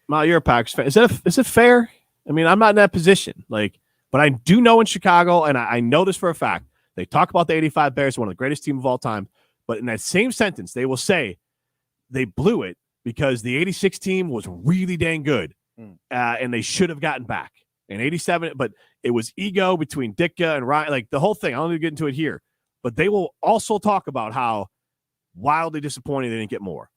Mal, you're a Packers fan. Is it fair? I mean, I'm not in that position. Like, but I do know in Chicago, and I know this for a fact, they talk about the 85 Bears, one of the greatest teams of all time. But in that same sentence, they will say they blew it because the 86 team was really dang good. And they should have gotten back in 87. But it was ego between Ditka and Ryan, like the whole thing. I don't need to get into it here. But they will also talk about how wildly disappointed they didn't get more.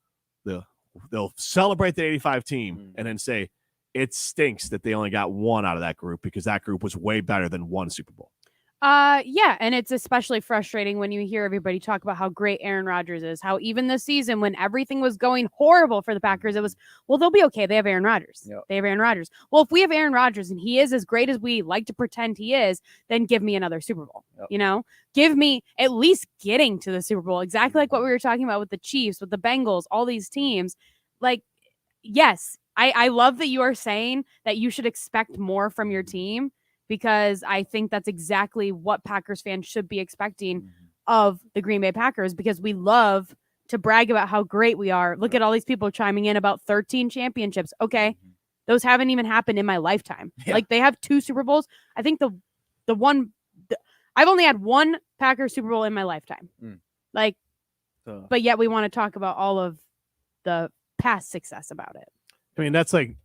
They'll celebrate the 85 team and then say it stinks that they only got one out of that group because that group was way better than one Super Bowl. Yeah, and it's especially frustrating when you hear everybody talk about how great Aaron Rodgers is, how even this season when everything was going horrible for the Packers, it was, well, they'll be okay. They have Aaron Rodgers. Yep. They have Aaron Rodgers. Well, if we have Aaron Rodgers and he is as great as we like to pretend he is, then give me another Super Bowl. Yep. Give me at least getting to the Super Bowl, exactly like what we were talking about with the Chiefs, with the Bengals, all these teams. Like, yes, I love that you are saying that you should expect more from your team, because I think that's exactly what Packers fans should be expecting of the Green Bay Packers, because we love to brag about how great we are. Look at all these people chiming in about 13 championships. Okay. Those haven't even happened in my lifetime. Like, they have 2 Super Bowls. I think I've only had 1 Packers Super Bowl in my lifetime. But yet we want to talk about all of the past success about it. I mean, that's like,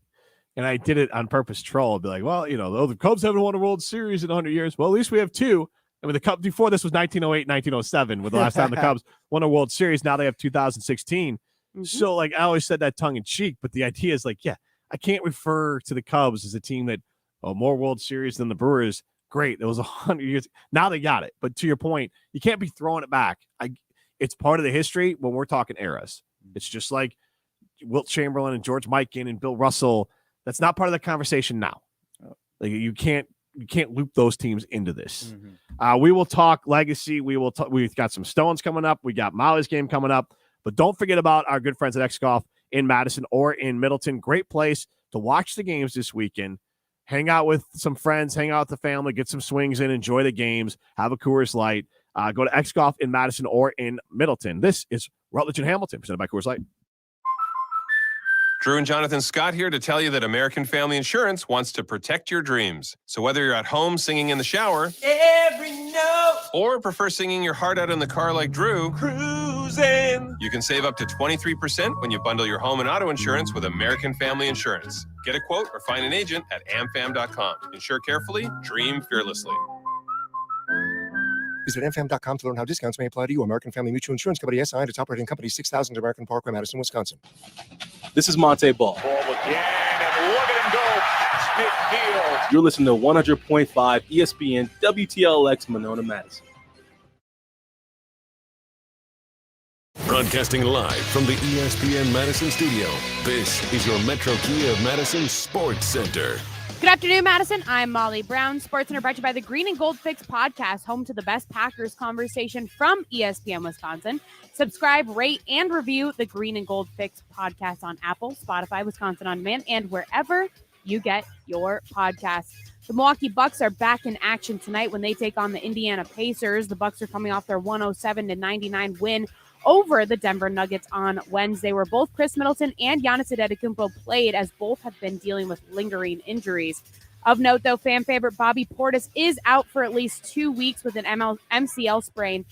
and I did it on purpose, troll. I'd be like, well, the Cubs haven't won a World Series in 100 years. Well, at least we have 2. I mean, the Cubs before this was 1908, 1907, with the last time the Cubs won a World Series. Now they have 2016. So, like, I always said that tongue in cheek, but the idea is like, yeah, I can't refer to the Cubs as a team that more World Series than the Brewers. Great, it was 100 years. Now they got it. But to your point, you can't be throwing it back. It's part of the history when we're talking eras. It's just like Wilt Chamberlain and George Mikan and Bill Russell. That's not part of the conversation now. Like, you can't loop those teams into this. We will talk legacy. We've got some Stones coming up. We got Molly's game coming up. But don't forget about our good friends at X Golf in Madison or in Middleton. Great place to watch the games this weekend. Hang out with some friends, hang out with the family, get some swings in, enjoy the games, have a Coors Light. Go to X Golf in Madison or in Middleton. This is Rutledge and Hamilton, presented by Coors Light. Drew and Jonathan Scott here to tell you that American Family Insurance wants to protect your dreams. So whether you're at home singing in the shower, every note, or prefer singing your heart out in the car like Drew, cruising, you can save up to 23% when you bundle your home and auto insurance with American Family Insurance. Get a quote or find an agent at amfam.com. Insure carefully, dream fearlessly. Visit amfam.com to learn how discounts may apply to you. American Family Mutual Insurance Company, SI, and its operating company, 6000 American Parkway, Madison, Wisconsin. This is Monte Ball. You're listening to 100.5 ESPN WTLX Monona, Madison. Broadcasting live from the ESPN Madison studio, this is your Metro Kia of Madison Sports Center. Good afternoon, Madison. I'm Molly Brown. Sports Center brought to you by the Green and Gold Fix podcast, home to the best Packers conversation from ESPN Wisconsin. Subscribe, rate, and review the Green and Gold Fix podcast on Apple, Spotify, Wisconsin On Demand, and wherever you get your podcasts. The Milwaukee Bucks are back in action tonight when they take on the Indiana Pacers. The Bucks are coming off their 107-99 win over the Denver Nuggets on Wednesday, where both Chris Middleton and Giannis Antetokounmpo played, as both have been dealing with lingering injuries. Of note, though, fan favorite Bobby Portis is out for at least 2 weeks with an MCL sprain.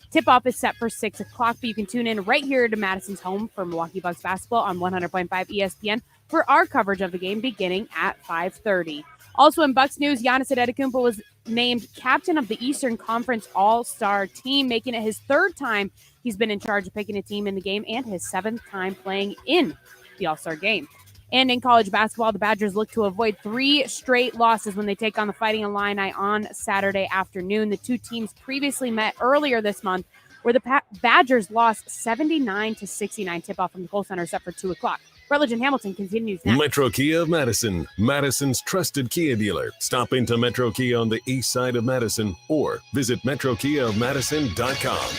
Tip-off is set for 6 o'clock, but you can tune in right here to Madison's home for Milwaukee Bucks basketball on 100.5 ESPN for our coverage of the game beginning at 5:30. Also in Bucks news, Giannis Antetokounmpo was named captain of the Eastern Conference All-Star team, making it his third time he's been in charge of picking a team in the game and his 7th time playing in the All-Star game. And in college basketball, the Badgers look to avoid 3 straight losses when they take on the Fighting Illini on Saturday afternoon. The two teams previously met earlier this month, where the Badgers lost 79-69. Tip-off from the Kohl Center set for 2 o'clock. Rutledge and Hamilton continues next. Metro Kia of Madison, Madison's trusted Kia dealer. Stop into Metro Kia on the east side of Madison or visit metrokiaofmadison.com.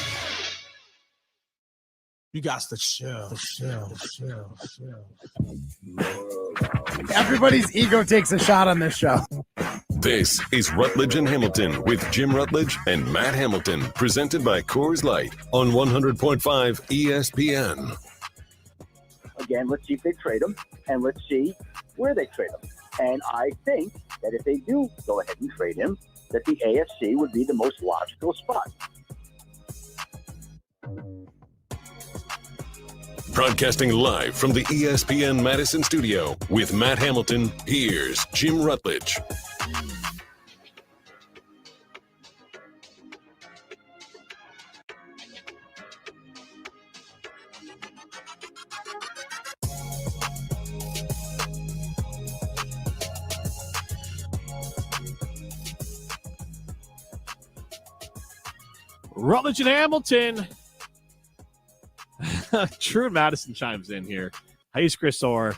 You got the show. Everybody's ego takes a shot on this show. This is Rutledge and Hamilton with Jim Rutledge and Matt Hamilton, presented by Coors Light on 100.5 ESPN. Again, let's see if they trade him, and let's see where they trade him. And I think that if they do go ahead and trade him, that the AFC would be the most logical spot. Broadcasting live from the ESPN Madison studio with Matt Hamilton, here's Jim Rutledge. Rutledge and Hamilton. True Madison chimes in here. He's Chris Orr.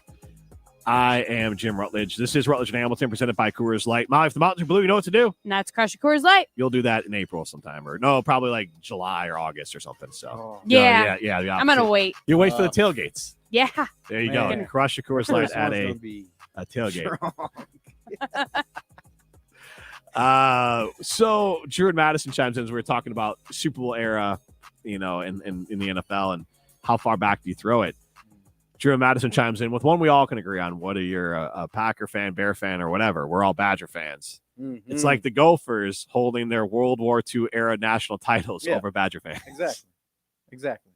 I am Jim Rutledge. This is Rutledge and Hamilton, presented by Coors Light. Molly, if the mountains are blue, you know what to do. And that's crush a Coors Light. You'll do that in April sometime, or no, probably like July or August or something. So Yeah. yeah. I'm gonna wait. You wait for the tailgates. Yeah. There you go. Crush a Coors Light at a tailgate. So Drew and Madison chimes in as we were talking about Super Bowl era, in the NFL, and how far back do you throw it? Drew and Madison chimes in with one we all can agree on. Whether you're a Packer fan, Bear fan, or whatever, we're all Badger fans. Mm-hmm. It's like the Gophers holding their World War II era national titles over Badger fans. Exactly.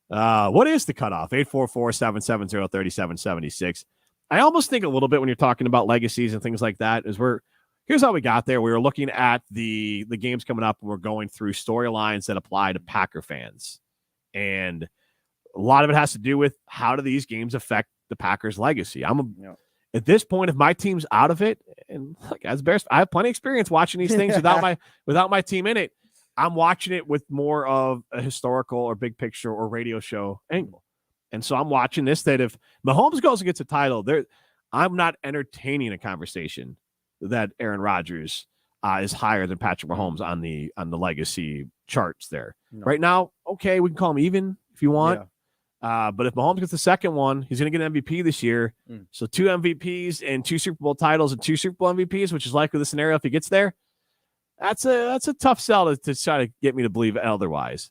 What is the cutoff? 844-770-3776. I almost think a little bit when you're talking about legacies and things like that is we're here's how we got there. We were looking at the games coming up, and we're going through storylines that apply to Packer fans. And a lot of it has to do with how do these games affect the Packers' legacy. At this point, if my team's out of it, and like as Bears, I have plenty of experience watching these things without my team in it. I'm watching it with more of a historical or big picture or radio show angle. And so I'm watching this, that if Mahomes goes and gets a title, I'm not entertaining a conversation that Aaron Rodgers is higher than Patrick Mahomes on the legacy charts there. No. Right now, okay, we can call him even if you want. Yeah. But if Mahomes gets the second one, he's going to get an MVP this year. So 2 MVPs and 2 Super Bowl titles and 2 Super Bowl MVPs, which is likely the scenario if he gets there. That's a tough sell to try to get me to believe otherwise.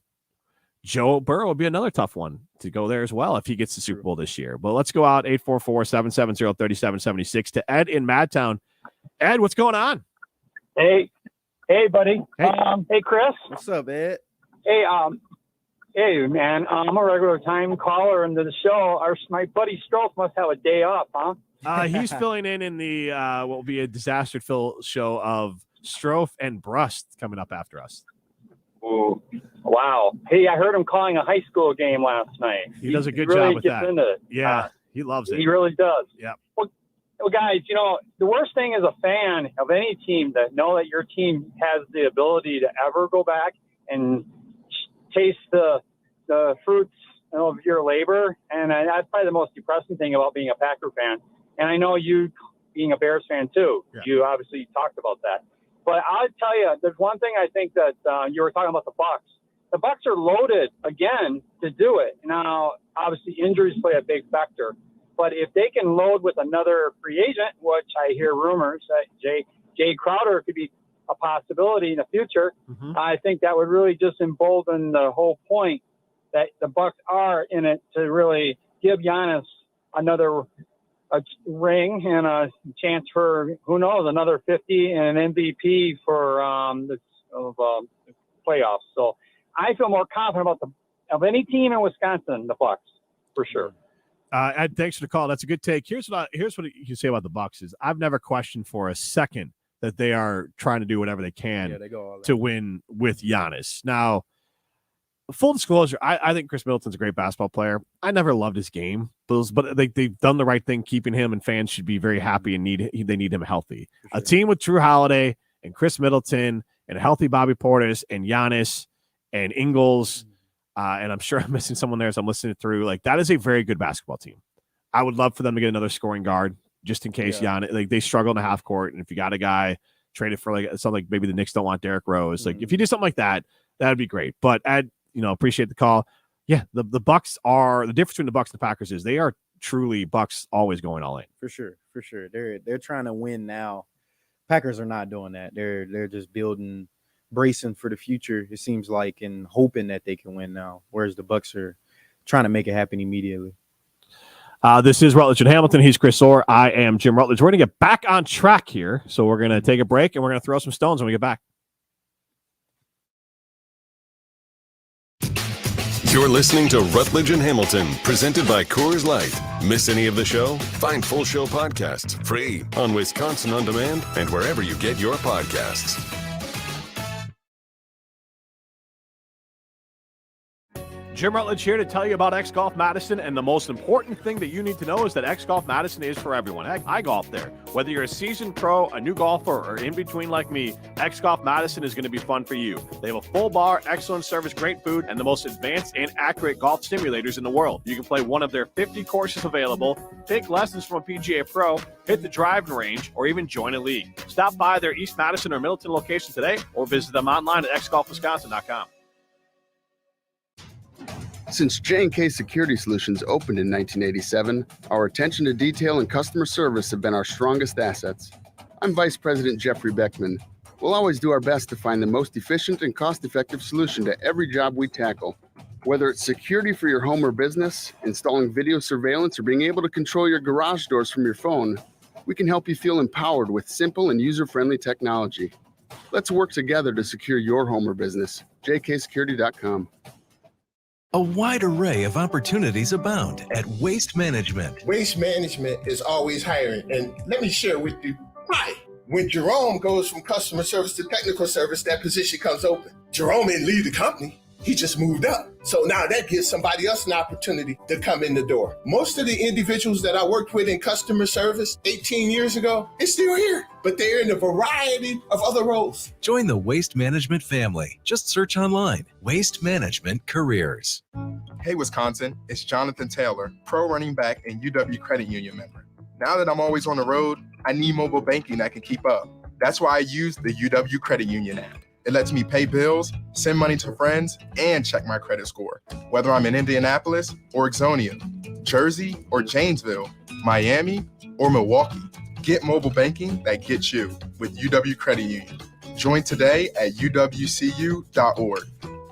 Joe Burrow would be another tough one to go there as well if he gets the Super Bowl this year. But let's go out 844-770-3776 to Ed in Madtown. Ed, what's going on? Hey, buddy. Hey, hey, Chris. What's up, Ed? Hey, hey, man. I'm a regular time caller into the show. My buddy Strofe must have a day off, huh? He's filling in the what will be a disaster-filled show of Strofe and Brust coming up after us. Ooh, wow. Hey, I heard him calling a high school game last night. He does a good really job with that. Into it. Yeah, he loves it. He really does. Yeah. Well, guys, the worst thing as a fan of any team to know that your team has the ability to ever go back and taste the fruits of your labor. And that's probably the most depressing thing about being a Packer fan. And I know you being a Bears fan too. Yeah. You obviously talked about that. But I'll tell you, there's one thing I think that you were talking about the Bucs. The Bucs are loaded again to do it. Now, obviously, injuries play a big factor. But if they can load with another free agent, which I hear rumors that Jay Crowder could be a possibility in the future, I think that would really just embolden the whole point that the Bucs are in it to really give Giannis another ring and a chance for, who knows, another 50 and an MVP for the playoffs. So I feel more confident of any team in Wisconsin, the Bucs, for sure. Ed, thanks for the call. That's a good take. Here's what you can say about the Bucs is I've never questioned for a second that they are trying to do whatever they can to win with Giannis. Now, full disclosure, I think Chris Middleton's a great basketball player. I never loved his game, but they've done the right thing keeping him, and fans should be very happy and they need him healthy. Sure. A team with Drew Holiday and Chris Middleton and a healthy Bobby Portis and Giannis and Ingles, and I'm sure I'm missing someone there as I'm listening through. Like, that is a very good basketball team. I would love for them to get another scoring guard just in case Giannis, they struggle in the half court, and if you got a guy traded for something like maybe the Knicks don't want Derrick Rose, like if you do something like that, that'd be great. But appreciate the call. Yeah, the Bucs are the difference between the Bucs and the Packers is they are truly Bucs always going all in. For sure. They're trying to win now. Packers are not doing that. They're just bracing for the future, it seems like, and hoping that they can win now. Whereas the Bucs are trying to make it happen immediately. This is Rutledge and Hamilton. He's Chris Orr. I am Jim Rutledge. We're going to get back on track here. So we're going to take a break and we're going to throw some stones when we get back. You're listening to Rutledge and Hamilton, presented by Coors Light. Miss any of the show? Find full show podcasts free on Wisconsin On Demand and wherever you get your podcasts. Jim Rutledge here to tell you about X Golf Madison, and the most important thing that you need to know is that X Golf Madison is for everyone. Heck, I golf there. Whether you're a seasoned pro, a new golfer, or in between like me, X Golf Madison is going to be fun for you. They have a full bar, excellent service, great food, and the most advanced and accurate golf simulators in the world. You can play one of their 50 courses available, take lessons from a PGA pro, hit the driving range, or even join a league. Stop by their East Madison or Middleton location today, or visit them online at xgolfwisconsin.com. Since J&K Security Solutions opened in 1987, our attention to detail and customer service have been our strongest assets. I'm Vice President Jeffrey Beckman. We'll always do our best to find the most efficient and cost-effective solution to every job we tackle. Whether it's security for your home or business, installing video surveillance, or being able to control your garage doors from your phone, we can help you feel empowered with simple and user-friendly technology. Let's work together to secure your home or business. jksecurity.com. A wide array of opportunities abound at Waste Management. Waste Management is always hiring, and let me share with you why. When Jerome goes from customer service to technical service, that position comes open. Jerome didn't leave the company. He just moved up. So now that gives somebody else an opportunity to come in the door. Most of the individuals that I worked with in customer service 18 years ago, they're still here, but they're in a variety of other roles. Join the Waste Management family. Just search online, Waste Management Careers. Hey, Wisconsin, it's Jonathan Taylor, pro running back and UW Credit Union member. Now that I'm always on the road, I need mobile banking that can keep up. That's why I use the UW Credit Union app. It lets me pay bills, send money to friends, and check my credit score. Whether I'm in Indianapolis or Ixonia, Jersey or Janesville, Miami or Milwaukee, get mobile banking that gets you with UW Credit Union. Join today at uwcu.org.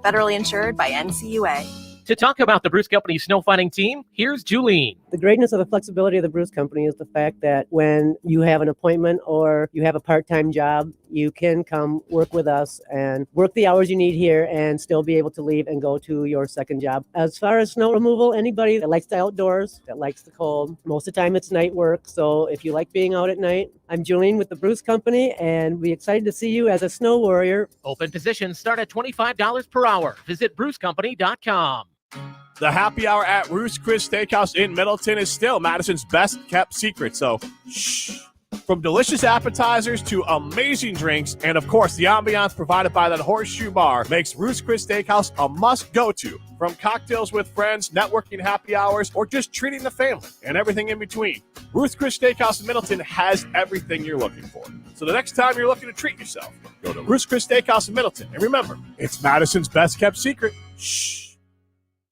Federally insured by NCUA. To talk about the Bruce Company snow fighting team, here's Julene. The greatness of the flexibility of the Bruce Company is the fact that when you have an appointment or you have a part-time job, you can come work with us and work the hours you need here and still be able to leave and go to your second job. As far as snow removal, anybody that likes the outdoors, that likes the cold, most of the time it's night work. So if you like being out at night, I'm Julene with the Bruce Company, and we're excited to see you as a snow warrior. Open positions start at $25 per hour. Visit brucecompany.com. The happy hour at Ruth's Chris Steakhouse in Middleton is still Madison's best kept secret. So, shh. From delicious appetizers to amazing drinks, and of course, the ambiance provided by that horseshoe bar makes Ruth's Chris Steakhouse a must-go-to. From cocktails with friends, networking happy hours, or just treating the family and everything in between, Ruth's Chris Steakhouse in Middleton has everything you're looking for. So the next time you're looking to treat yourself, go to Ruth's Chris Steakhouse in Middleton. And remember, it's Madison's best kept secret. Shh.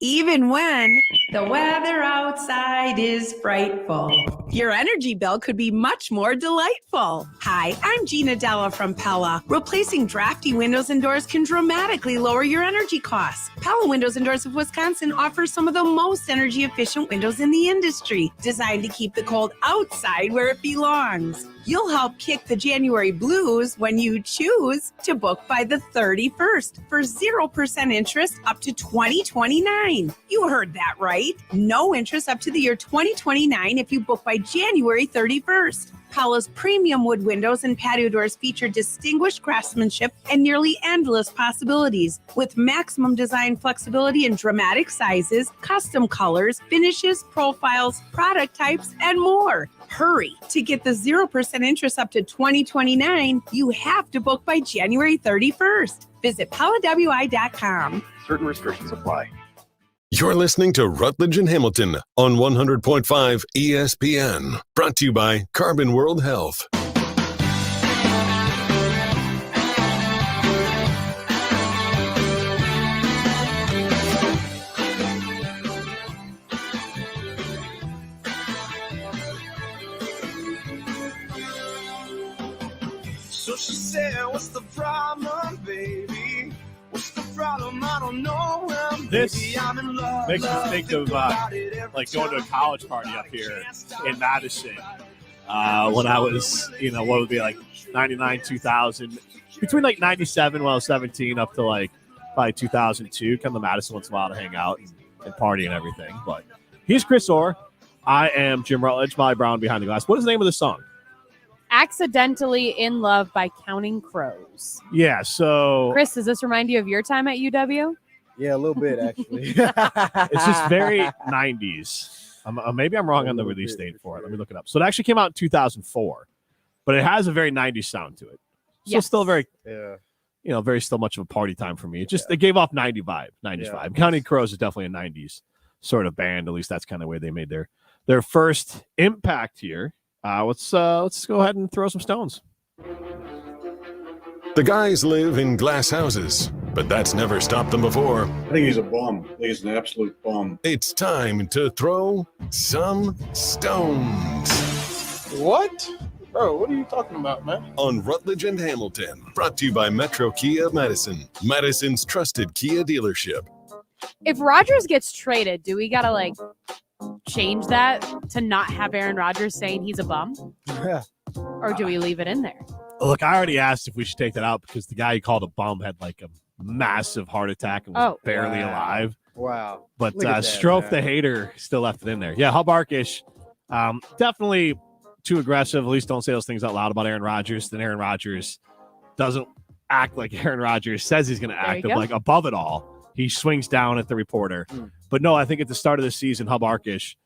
Even when the weather outside is frightful, your energy bill could be much more delightful. Hi, I'm Gina Della from Pella. Replacing drafty windows and doors can dramatically lower your energy costs. Pella Windows and Doors of Wisconsin offers some of the most energy efficient windows in the industry, designed to keep the cold outside where it belongs. You'll help kick the January blues when you choose to book by the 31st for 0% interest up to 2029. You heard that right. No interest up to the year 2029 if you book by January 31st. Pella's premium wood windows and patio doors feature distinguished craftsmanship and nearly endless possibilities, with maximum design flexibility in dramatic sizes, custom colors, finishes, profiles, product types, and more. Hurry! To get the 0% interest up to 2029, you have to book by January 31st. Visit PellaWI.com. Certain restrictions apply. You're listening to Rutledge and Hamilton on 100.5 ESPN. Brought to you by Carbon World Health. So she said, what's the problem, baby? What's the problem? I don't know. This makes me think of like going to a college party up here in Madison when I was, what would be like 99, 2000, between like 97 when I was 17 up to like probably 2002. Come to Madison once in a while to hang out and party and everything. But he's Chris Orr. I am Jim Rutledge, Molly Brown behind the glass. What is the name of the song? Accidentally in Love by Counting Crows. Yeah, so Chris, does this remind you of your time at UW? Yeah, a little bit, actually. It's just very 90s. Maybe I'm wrong on the release date for it. Let me look it up. So it actually came out in 2004, but it has a very 90s sound to it. So Yes. still very, Yeah. very still much of a party time for me. It just, it gave off 90 vibe, 90s vibe. Counting Crows is definitely a 90s sort of band. At least that's kind of the way they made their first impact here. Let's go ahead and throw some stones. The guys live in glass houses, but that's never stopped them before. I think he's a bum. I think he's an absolute bum. It's time to throw some stones. What? Bro, what are you talking about, man? On Rutledge and Hamilton, brought to you by Metro Kia of Madison, Madison's trusted Kia dealership. If Rodgers gets traded, do we gotta change that to not have Aaron Rodgers saying he's a bum? Or do we leave it in there? Look, I already asked if we should take that out because the guy he called a bum had like a massive heart attack and was barely alive. Wow. But Look at that, Strofe man. the hater still left it in there. Yeah, Hubarkish, definitely too aggressive, at least don't say those things out loud about Aaron Rodgers, then Aaron Rodgers doesn't act like Aaron Rodgers says he's going to act, of like above it all. He swings down at the reporter. But no, I think at the start of the season, Hub Arkush,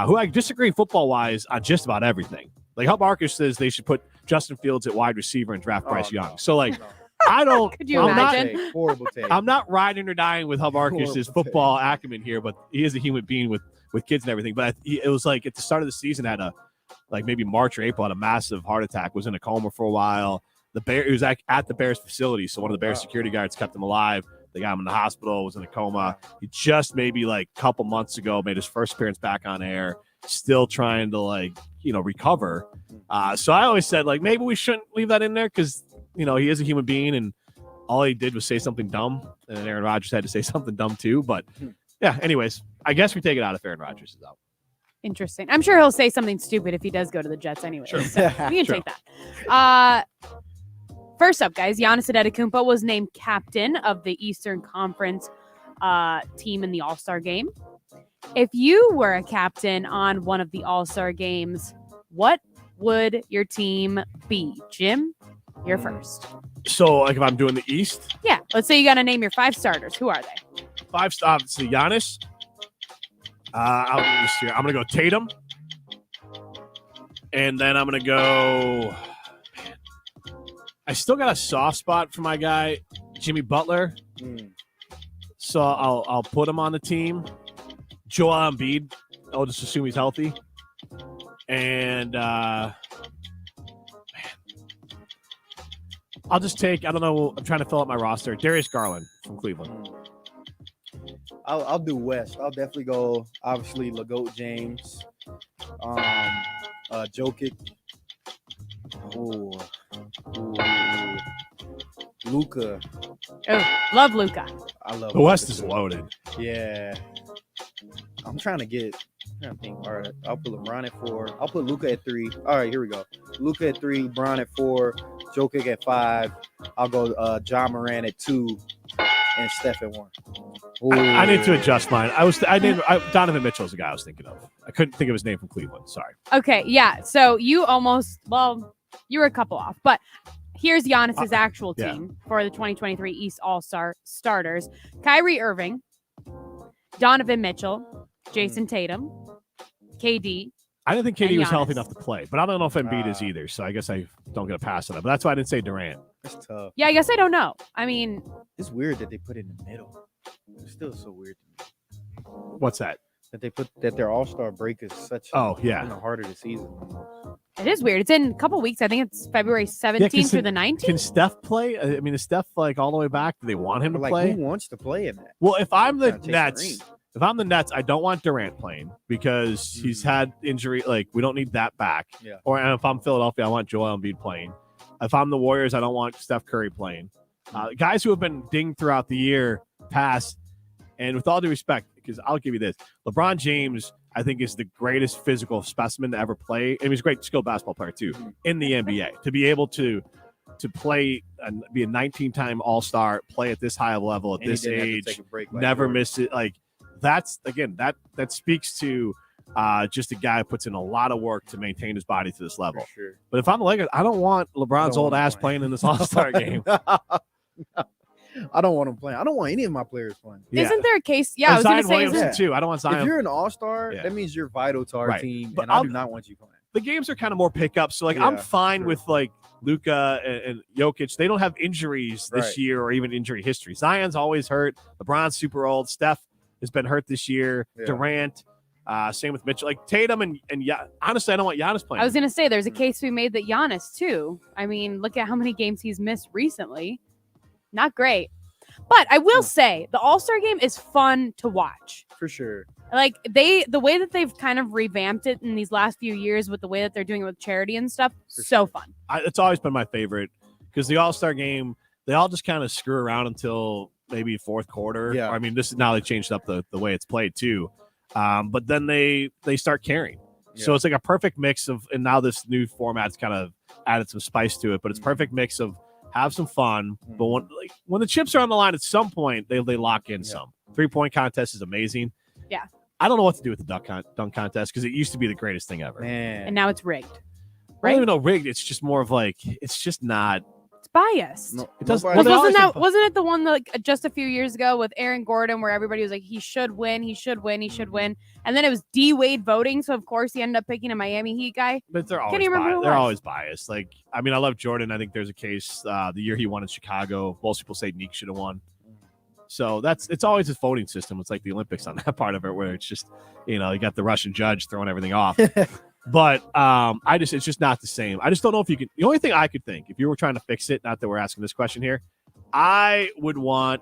who I disagree football-wise on just about everything. Like Hub Arkush says they should put Justin Fields at wide receiver and draft Bryce Young. So like, I don't. Could you imagine? Horrible take. I'm not riding or dying with Hub Arkush's football acumen here, but he is a human being with kids and everything. But it was like at the start of the season, had a like maybe March or April, had a massive heart attack. Was in a coma for a while. He was at the Bears facility, so one of the Bears security guards kept him alive. They got him in the hospital. Was in a coma. He just maybe like a couple months ago made his first appearance back on air. Still trying to recover. So I always said like maybe we shouldn't leave that in there because he is a human being and all he did was say something dumb, and Aaron Rodgers had to say something dumb too. But yeah, anyways, I guess we take it out if Aaron Rodgers is out. Interesting. I'm sure he'll say something stupid if he does go to the Jets anyway. Sure. So we can take that. First up, guys, Giannis Antetokounmpo was named captain of the Eastern Conference team in the All-Star game. If you were a captain on one of the All-Star games, what would your team be? Jim, you're first. So, like, if I'm doing the East? Yeah. Let's say you got to name your 5 starters. Who are they? 5 stops. So Giannis. I'm going to go Tatum. And then I'm going to go... I still got a soft spot for my guy, Jimmy Butler. So I'll put him on the team. Joel Embiid. I'll just assume he's healthy. And I'll just take, I don't know, I'm trying to fill out my roster. Darius Garland from Cleveland. I'll do West. I'll definitely go, obviously, LeGoat James. Jokic. Luka. Oh, love Luka. I love the West is loaded. Yeah. I'm trying to think. All right, I'll put LeBron at 4. I'll put Luka at 3. All right, here we go. Luka at 3, Bron at 4, Jokic at 5. I'll go John Moran at 2, and Steph at 1. I need to adjust mine. Donovan Mitchell is the guy I was thinking of. I couldn't think of his name from Cleveland. Sorry. Okay, yeah. So you you were a couple off, but here's Giannis's actual team for the 2023 East All-Star starters. Kyrie Irving, Donovan Mitchell, Jason Tatum, KD. I didn't think KD was healthy enough to play, but I don't know if Embiid is either, so I guess I don't get a pass on it. But that's why I didn't say Durant. That's tough. Yeah, I guess I don't know. I mean, it's weird that they put it in the middle. It's still so weird to me. What's that? That their All-Star break is such in the heart of the season. It is weird. It's in a couple weeks. I think it's February 17th through the 19th. Can Steph play? I mean, is Steph all the way back? Do they want him to play? Who wants to play in that? Well, if I'm the Nets, I don't want Durant playing because he's had injury. Like, we don't need that back. Yeah. And if I'm Philadelphia, I want Joel Embiid playing. If I'm the Warriors, I don't want Steph Curry playing. Guys who have been dinged throughout the year pass. And with all due respect, because I'll give you this, LeBron James, I think, is the greatest physical specimen to ever play. And he's a great skilled basketball player, too, in the NBA. To be able to play and be a 19-time All-Star, play at this high of level at this age, never miss it. Like, that's, again, that speaks to just a guy who puts in a lot of work to maintain his body to this level. Sure. But if I'm the Lakers, I don't want LeBron's old ass playing in this All-Star game. I don't want him playing. I don't want any of my players playing. Yeah. Isn't there a case? Yeah, I was going to say, Williamson too. I don't want Zion. If you're an All-Star, that means you're vital to our team, but and I do not want you playing. The games are kind of more pickup, so I'm fine with Luka and Jokic. They don't have injuries this year or even injury history. Zion's always hurt. LeBron's super old. Steph has been hurt this year. Yeah. Durant. Same with Mitchell. Like Tatum and honestly, I don't want Giannis playing. I was going to say there's a case to be made that Giannis too. I mean, look at how many games he's missed recently. Not great. But I will say the All-Star game is fun to watch. For sure. Like the way that they've kind of revamped it in these last few years with the way that they're doing it with charity and stuff, fun. It's always been my favorite because the All-Star game, they all just kind of screw around until maybe fourth quarter. Yeah. I mean, this is now they changed up the way it's played too. But then they start caring. Yeah. So it's like a perfect mix of, and now this new format's kind of added some spice to it, but it's perfect mix of have some fun. But when the chips are on the line at some point, they lock in some. 3-point contest is amazing. Yeah. I don't know what to do with the dunk contest because it used to be the greatest thing ever. Man. And now it's rigged. I don't even know rigged. It's just more of like it's just not. It's biased. No, It doesn't. nobody- Wasn't it the one that, like just a few years ago with Aaron Gordon where everybody was like he should win, and then it was D Wade voting, so of course he ended up picking a Miami Heat guy. But they're always Can't even remember biased. who it They're was. always biased. Like I mean, I love Jordan. I think there's a case the year he won in Chicago. Most people say Neek should have won. So it's always his voting system. It's like the Olympics on that part of it, where it's just you got the Russian judge throwing everything off. But it's just not the same. I just don't know if you can. The only thing I could think, if you were trying to fix it, not that we're asking this question here, I would want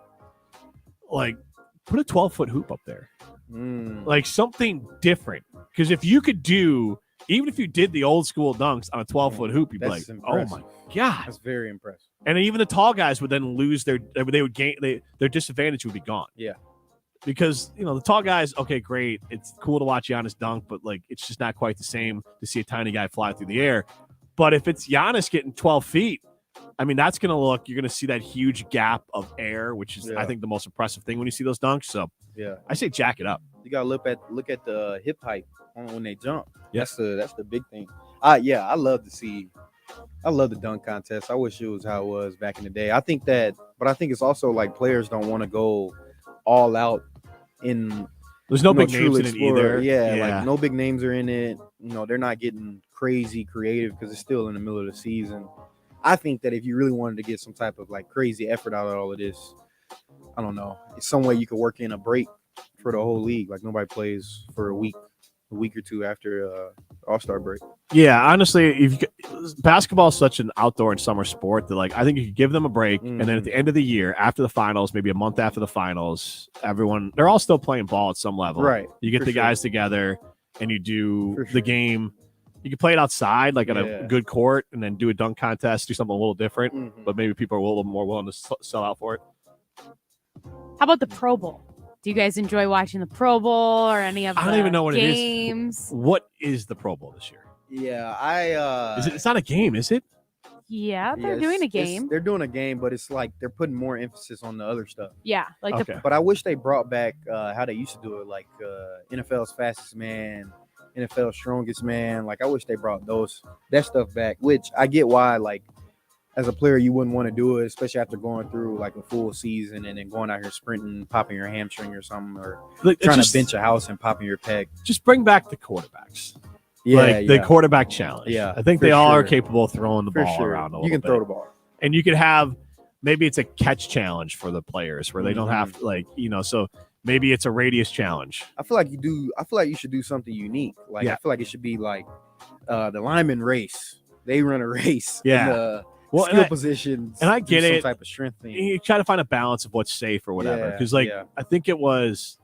like put a 12-foot hoop up there, like something different. Because if you could do, even if you did the old school dunks on a 12-foot hoop, you'd be like, impressive. oh my god, That's very impressive. and even the tall guys would then lose their disadvantage would be gone. Yeah. Because the tall guys, okay, great. It's cool to watch Giannis dunk, but like it's just not quite the same to see a tiny guy fly through the air. But if it's Giannis getting 12 feet, I mean, that's going to look. You're going to see that huge gap of air, which is, I think, the most impressive thing when you see those dunks. So, I say jack it up. You got to look at the hip height when they jump. Yes. That's the big thing. I love the dunk contest. I wish it was how it was back in the day. I think it's also like players don't want to go all out in. There's no big names in it either. Yeah, like no big names are in it. They're not getting crazy creative because it's still in the middle of the season. I think that if you really wanted to get some type of like crazy effort out of all of this, I don't know, it's some way you could work in a break for the whole league. Like nobody plays for a week or two after All-Star break. Yeah, honestly, basketball is such an outdoor and summer sport that like I think you could give them a break, and then at the end of the year, after the finals, maybe a month after the finals, they're all still playing ball at some level. Right. You get the guys together and you do the game. You can play it outside, like at a good court, and then do a dunk contest, do something a little different. But maybe people are a little more willing to sell out for it. How about the Pro Bowl? Do you guys enjoy watching the Pro Bowl or any of the I don't even know what games? it is. What is the Pro Bowl this year? Yeah, it's not a game, is it? Yeah, they're doing a game. They're doing a game, but it's like they're putting more emphasis on the other stuff. Yeah, like But I wish they brought back how they used to do it, like NFL's fastest man, NFL strongest man. Like I wish they brought that stuff back. Which I get why, like as a player, you wouldn't want to do it, especially after going through like a full season and then going out here sprinting, popping your hamstring or something, or trying to bench a house and popping your pec. Just bring back the quarterbacks. The quarterback challenge. Yeah, I think they all are capable of throwing the ball around a little bit. You can throw the ball. And you could have, maybe it's a catch challenge for the players where they don't have so maybe it's a radius challenge. I feel like you should do something unique. Like I feel like it should be like the lineman race. They run a race. Yeah. Skill positions. And I get some it. Type of strength thing. You try to find a balance of what's safe or whatever. Because I think it was,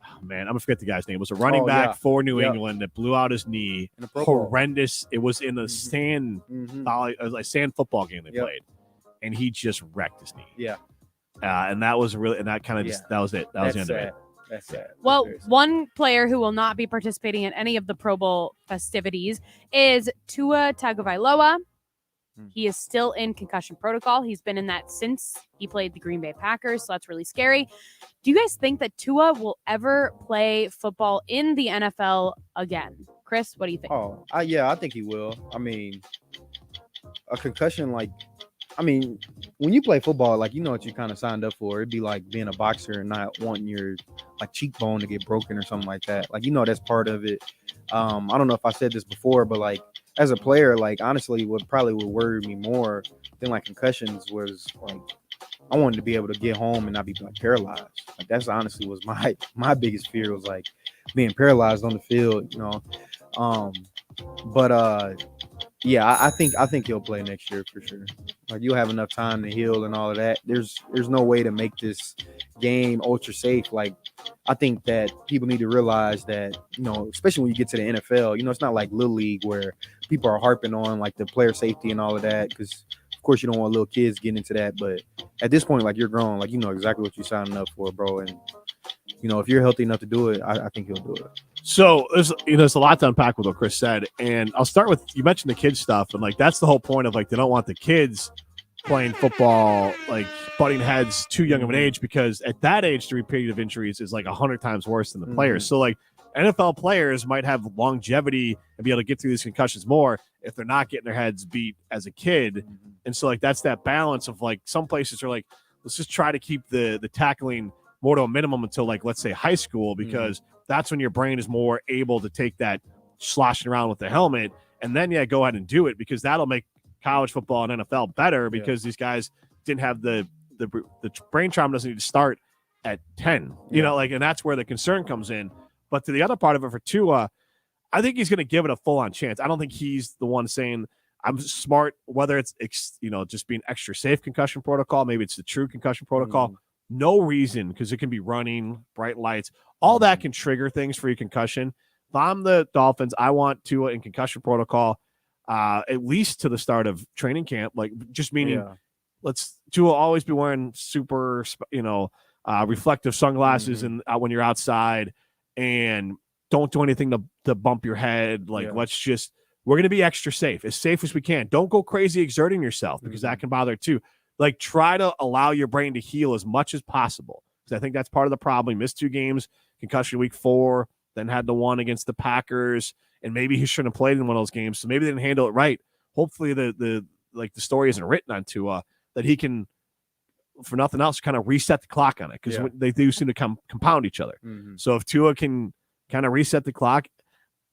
I'm gonna forget the guy's name. It was a running back for New England that blew out his knee. Horrendous. It was in a sand football game they played, and he just wrecked his knee. Yeah. And that was really, and that kind of that was it. That was the end of it. That's sad. Well, one player who will not be participating in any of the Pro Bowl festivities is Tua Tagovailoa. He is still in concussion protocol. He's been in that since he played the Green Bay Packers, so that's really scary. Do you guys think that Tua will ever play football in the NFL again? Chris, what do you think? I think he will. I mean, a concussion, when you play football, like, you know what you kind of signed up for. It'd be like being a boxer and not wanting your cheekbone to get broken or something like that. Like, that's part of it. I don't know if I said this before, but as a player, honestly, what probably would worry me more than concussions was I wanted to be able to get home and not be paralyzed. That's honestly was my biggest fear, was being paralyzed on the field, I think he'll play next year for sure. You'll have enough time to heal and all of that. There's no way to make this game ultra safe. I think that people need to realize that, especially when you get to the NFL, it's not like Little League where people are harping on the player safety and all of that, because of course you don't want little kids getting into that. But at this point, you're grown, you know exactly what you're signing up for, bro. And if you're healthy enough to do it, I think he'll do it. So there's a lot to unpack with what Chris said, and I'll start with, you mentioned the kids stuff, and that's the whole point of they don't want the kids playing football butting heads too young of an age, because at that age the repeated of injuries is 100 times worse than the players. So NFL players might have longevity and be able to get through these concussions more if they're not getting their heads beat as a kid. And so, like, that's that balance of, like, some places are like, let's just try to keep the tackling more to a minimum until, like, let's say high school, because that's when your brain is more able to take that sloshing around with the helmet. And then, go ahead and do it, because that'll make college football and NFL better, because these guys didn't have the brain trauma doesn't need to start at 10, and that's where the concern comes in. But to the other part of it for Tua, I think he's going to give it a full-on chance. I don't think he's the one saying I'm smart, whether it's, just being extra safe concussion protocol, maybe it's the true concussion protocol. No reason, because it can be running, bright lights, all that can trigger things for your concussion. If I'm the Dolphins, I want Tua in concussion protocol at least to the start of training camp, like just meaning Tua always be wearing super, reflective sunglasses and when you're outside, and don't do anything to bump your head. Like, we're going to be extra safe as we can. Don't go crazy exerting yourself, because that can bother too. Like, try to allow your brain to heal as much as possible, because I think that's part of the problem. He missed 2 games, concussion week 4, then had the one against the Packers, and maybe he shouldn't have played in one of those games. So maybe they didn't handle it right. Hopefully the story isn't written on Tua, that he can, for nothing else, kind of reset the clock on it, because they do seem to compound each other. So if Tua can kind of reset the clock,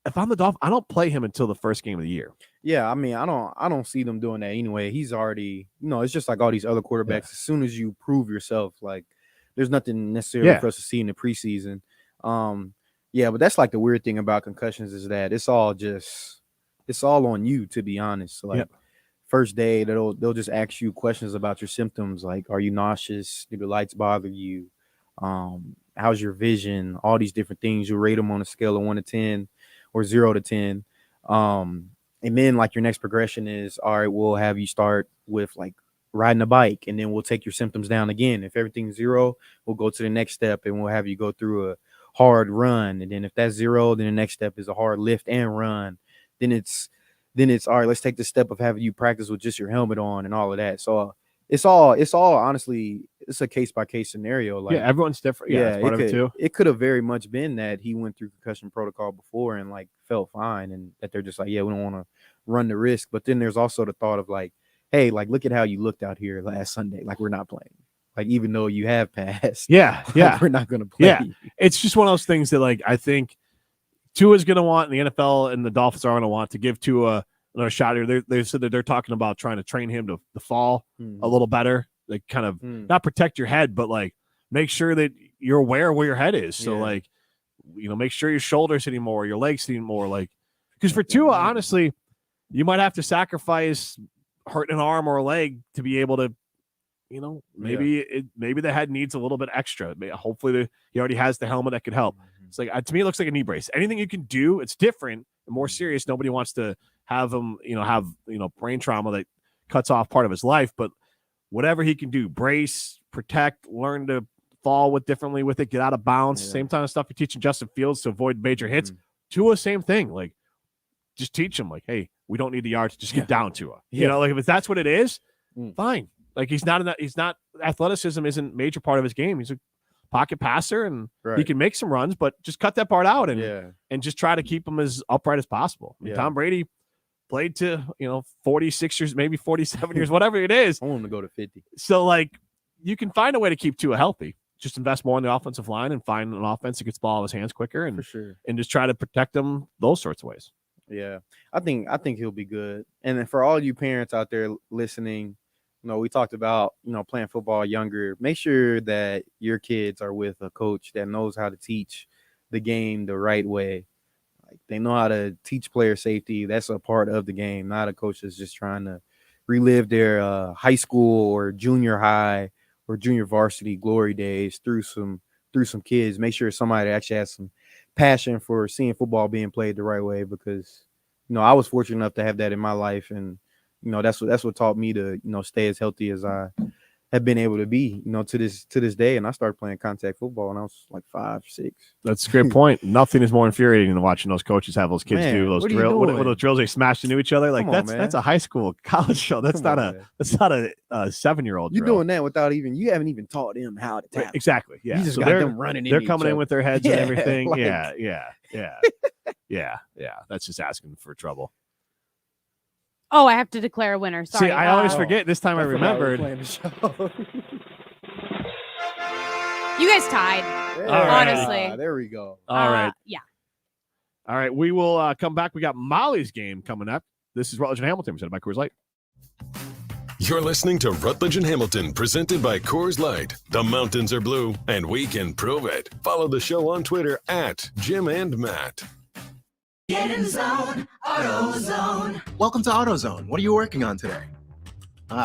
if I'm the Dolphins, I don't play him until the first game of the year. Yeah, I mean, I don't see them doing that anyway. He's already, it's just like all these other quarterbacks. As soon as you prove yourself, like, there's nothing necessarily for us to see in the preseason. But that's like the weird thing about concussions, is that it's all on you, to be honest. Like, first day, they'll just ask you questions about your symptoms, like, are you nauseous? Do the lights bother you? How's your vision? All these different things. You rate them on a scale of 1 to 10 or 0 to 10. And then, like, your next progression is, all right, we'll have you start with, like, riding a bike, and then we'll take your symptoms down again. If everything's 0, we'll go to the next step, and we'll have you go through a hard run. And then if that's 0, then the next step is a hard lift and run. Then it's all right, let's take the step of having you practice with just your helmet on and all of that. So it's all honestly, it's a case-by-case scenario. Like, everyone's different. That's part of it too. It could have very much been that he went through concussion protocol before and, like, felt fine, and that they're just like, we don't want to run the risk. But then there's also the thought of, like, hey, like, look at how you looked out here last Sunday. Like, we're not playing. Like, even though you have passed. Like, we're not going to play. Yeah. It's just one of those things that, like, I think Tua's going to want, and the NFL and the Dolphins are going to want to give Tua another shot here. They said that they're talking about trying to train him to fall a little better. Like, kind of not protect your head, but, like, make sure that you're aware of where your head is. So, like, make sure your shoulders hitting more, your legs hitting more. Like, because for Tua, honestly, you might have to sacrifice hurting an arm or a leg to be able to, maybe the head needs a little bit extra. Hopefully he already has the helmet that could help. It's like, to me, it looks like a knee brace. Anything you can do, it's different and more serious. Nobody wants to have him, have brain trauma that cuts off part of his life. But whatever he can do, brace, protect, learn to fall differently with it, get out of bounds. Same kind of stuff you're teaching Justin Fields to avoid major hits. Tua, same thing. Like, just teach him, like, hey, we don't need the yards, just get down to it. Like, if that's what it is, fine. Like, he's not athleticism isn't a major part of his game. He's a pocket passer, and he can make some runs, but just cut that part out and just try to keep him as upright as possible. I mean, Tom Brady played to 46 years, maybe 47 years, whatever it is. I want him to go to 50. So, like, you can find a way to keep Tua healthy. Just invest more in the offensive line and find an offense that gets the ball in his hands quicker, and and just try to protect him those sorts of ways. Yeah, I think he'll be good. And then for all you parents out there listening, we talked about, playing football younger. Make sure that your kids are with a coach that knows how to teach the game the right way. Like, they know how to teach player safety. That's a part of the game, not a coach that's just trying to relive their high school or junior high or junior varsity glory days through some kids. Make sure somebody actually has some passion for seeing football being played the right way, because I was fortunate enough to have that in my life, and that's what taught me to stay as healthy as have been able to be, to this day. And I started playing contact football when I was like 5, 6. That's a great point. Nothing is more infuriating than watching those coaches have those kids Man, do those what are you drills. What doing? those drills they smash into each other? Like Come on, that's man. a high school college show. That's Come not on, a man. that's not a 7-year-old You're drill. doing that without you haven't even taught them how to Right, tackle. exactly. Yeah. You just So got they're them running. They're into coming each in other. with their heads Yeah, and everything. like- Yeah. That's just asking for trouble. Oh, I have to declare a winner. Sorry. See, I always forget. This time I forgot we were remembered. playing the show. You guys tied. Honestly. There we go. All right. Yeah. All right. We will come back. We got Molly's game coming up. This is Rutledge and Hamilton presented by Coors Light. You're listening to Rutledge and Hamilton, presented by Coors Light. The mountains are blue, and we can prove it. Follow the show on Twitter at Jim and Matt. Get in the zone, AutoZone. Welcome to AutoZone. What are you working on today?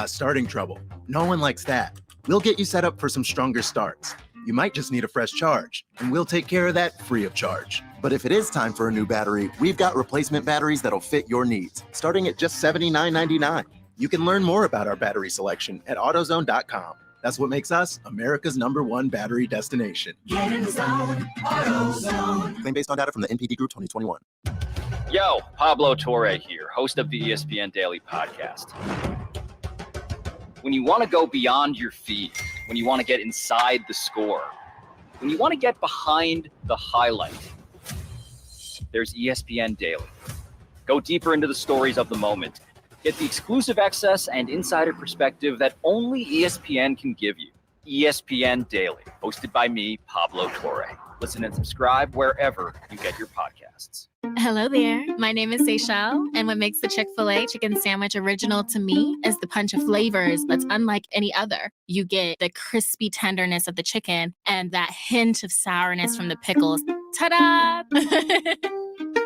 Starting trouble. No one likes that. We'll get you set up for some stronger starts. You might just need a fresh charge, and we'll take care of that free of charge. But if it is time for a new battery, we've got replacement batteries that'll fit your needs, starting at just $79.99. You can learn more about our battery selection at AutoZone.com. That's what makes us America's #1 battery destination. Get in the zone, AutoZone. Claim based on data from the NPD Group 2021. Yo, Pablo Torre here, host of the ESPN Daily Podcast. When you want to go beyond your feed, when you want to get inside the score, when you want to get behind the highlight, there's ESPN Daily. Go deeper into the stories of the moment. Get the exclusive access and insider perspective that only ESPN can give you. ESPN Daily, hosted by me, Pablo Torre. Listen and subscribe wherever you get your podcasts. Hello there. My name is Seychelle, and what makes the Chick-fil-A chicken sandwich original to me is the punch of flavors that's unlike any other. You get the crispy tenderness of the chicken and that hint of sourness from the pickles. Ta-da!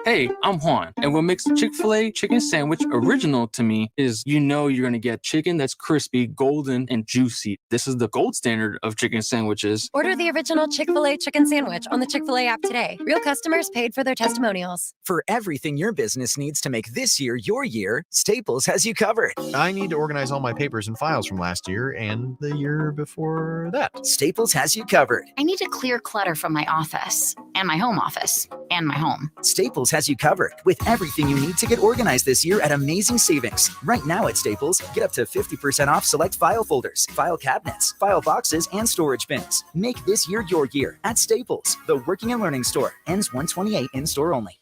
Hey, I'm Juan, and what makes the Chick-fil-A chicken sandwich original to me is you're going to get chicken that's crispy, golden, and juicy. This is the gold standard of chicken sandwiches. Order the original Chick-fil-A chicken sandwich on the Chick-fil-A app today. Real customers paid for their testimonials. For everything your business needs to make this year your year, Staples has you covered. I need to organize all my papers and files from last year and the year before that. Staples has you covered. I need to clear clutter from my office and my home office and my home. Staples has you covered with everything you need to get organized this year at amazing savings. Right now at Staples, get up to 50% off select file folders, file cabinets, file boxes, and storage bins. Make this year your year at Staples, the working and learning store. Ends 1/28 in store only.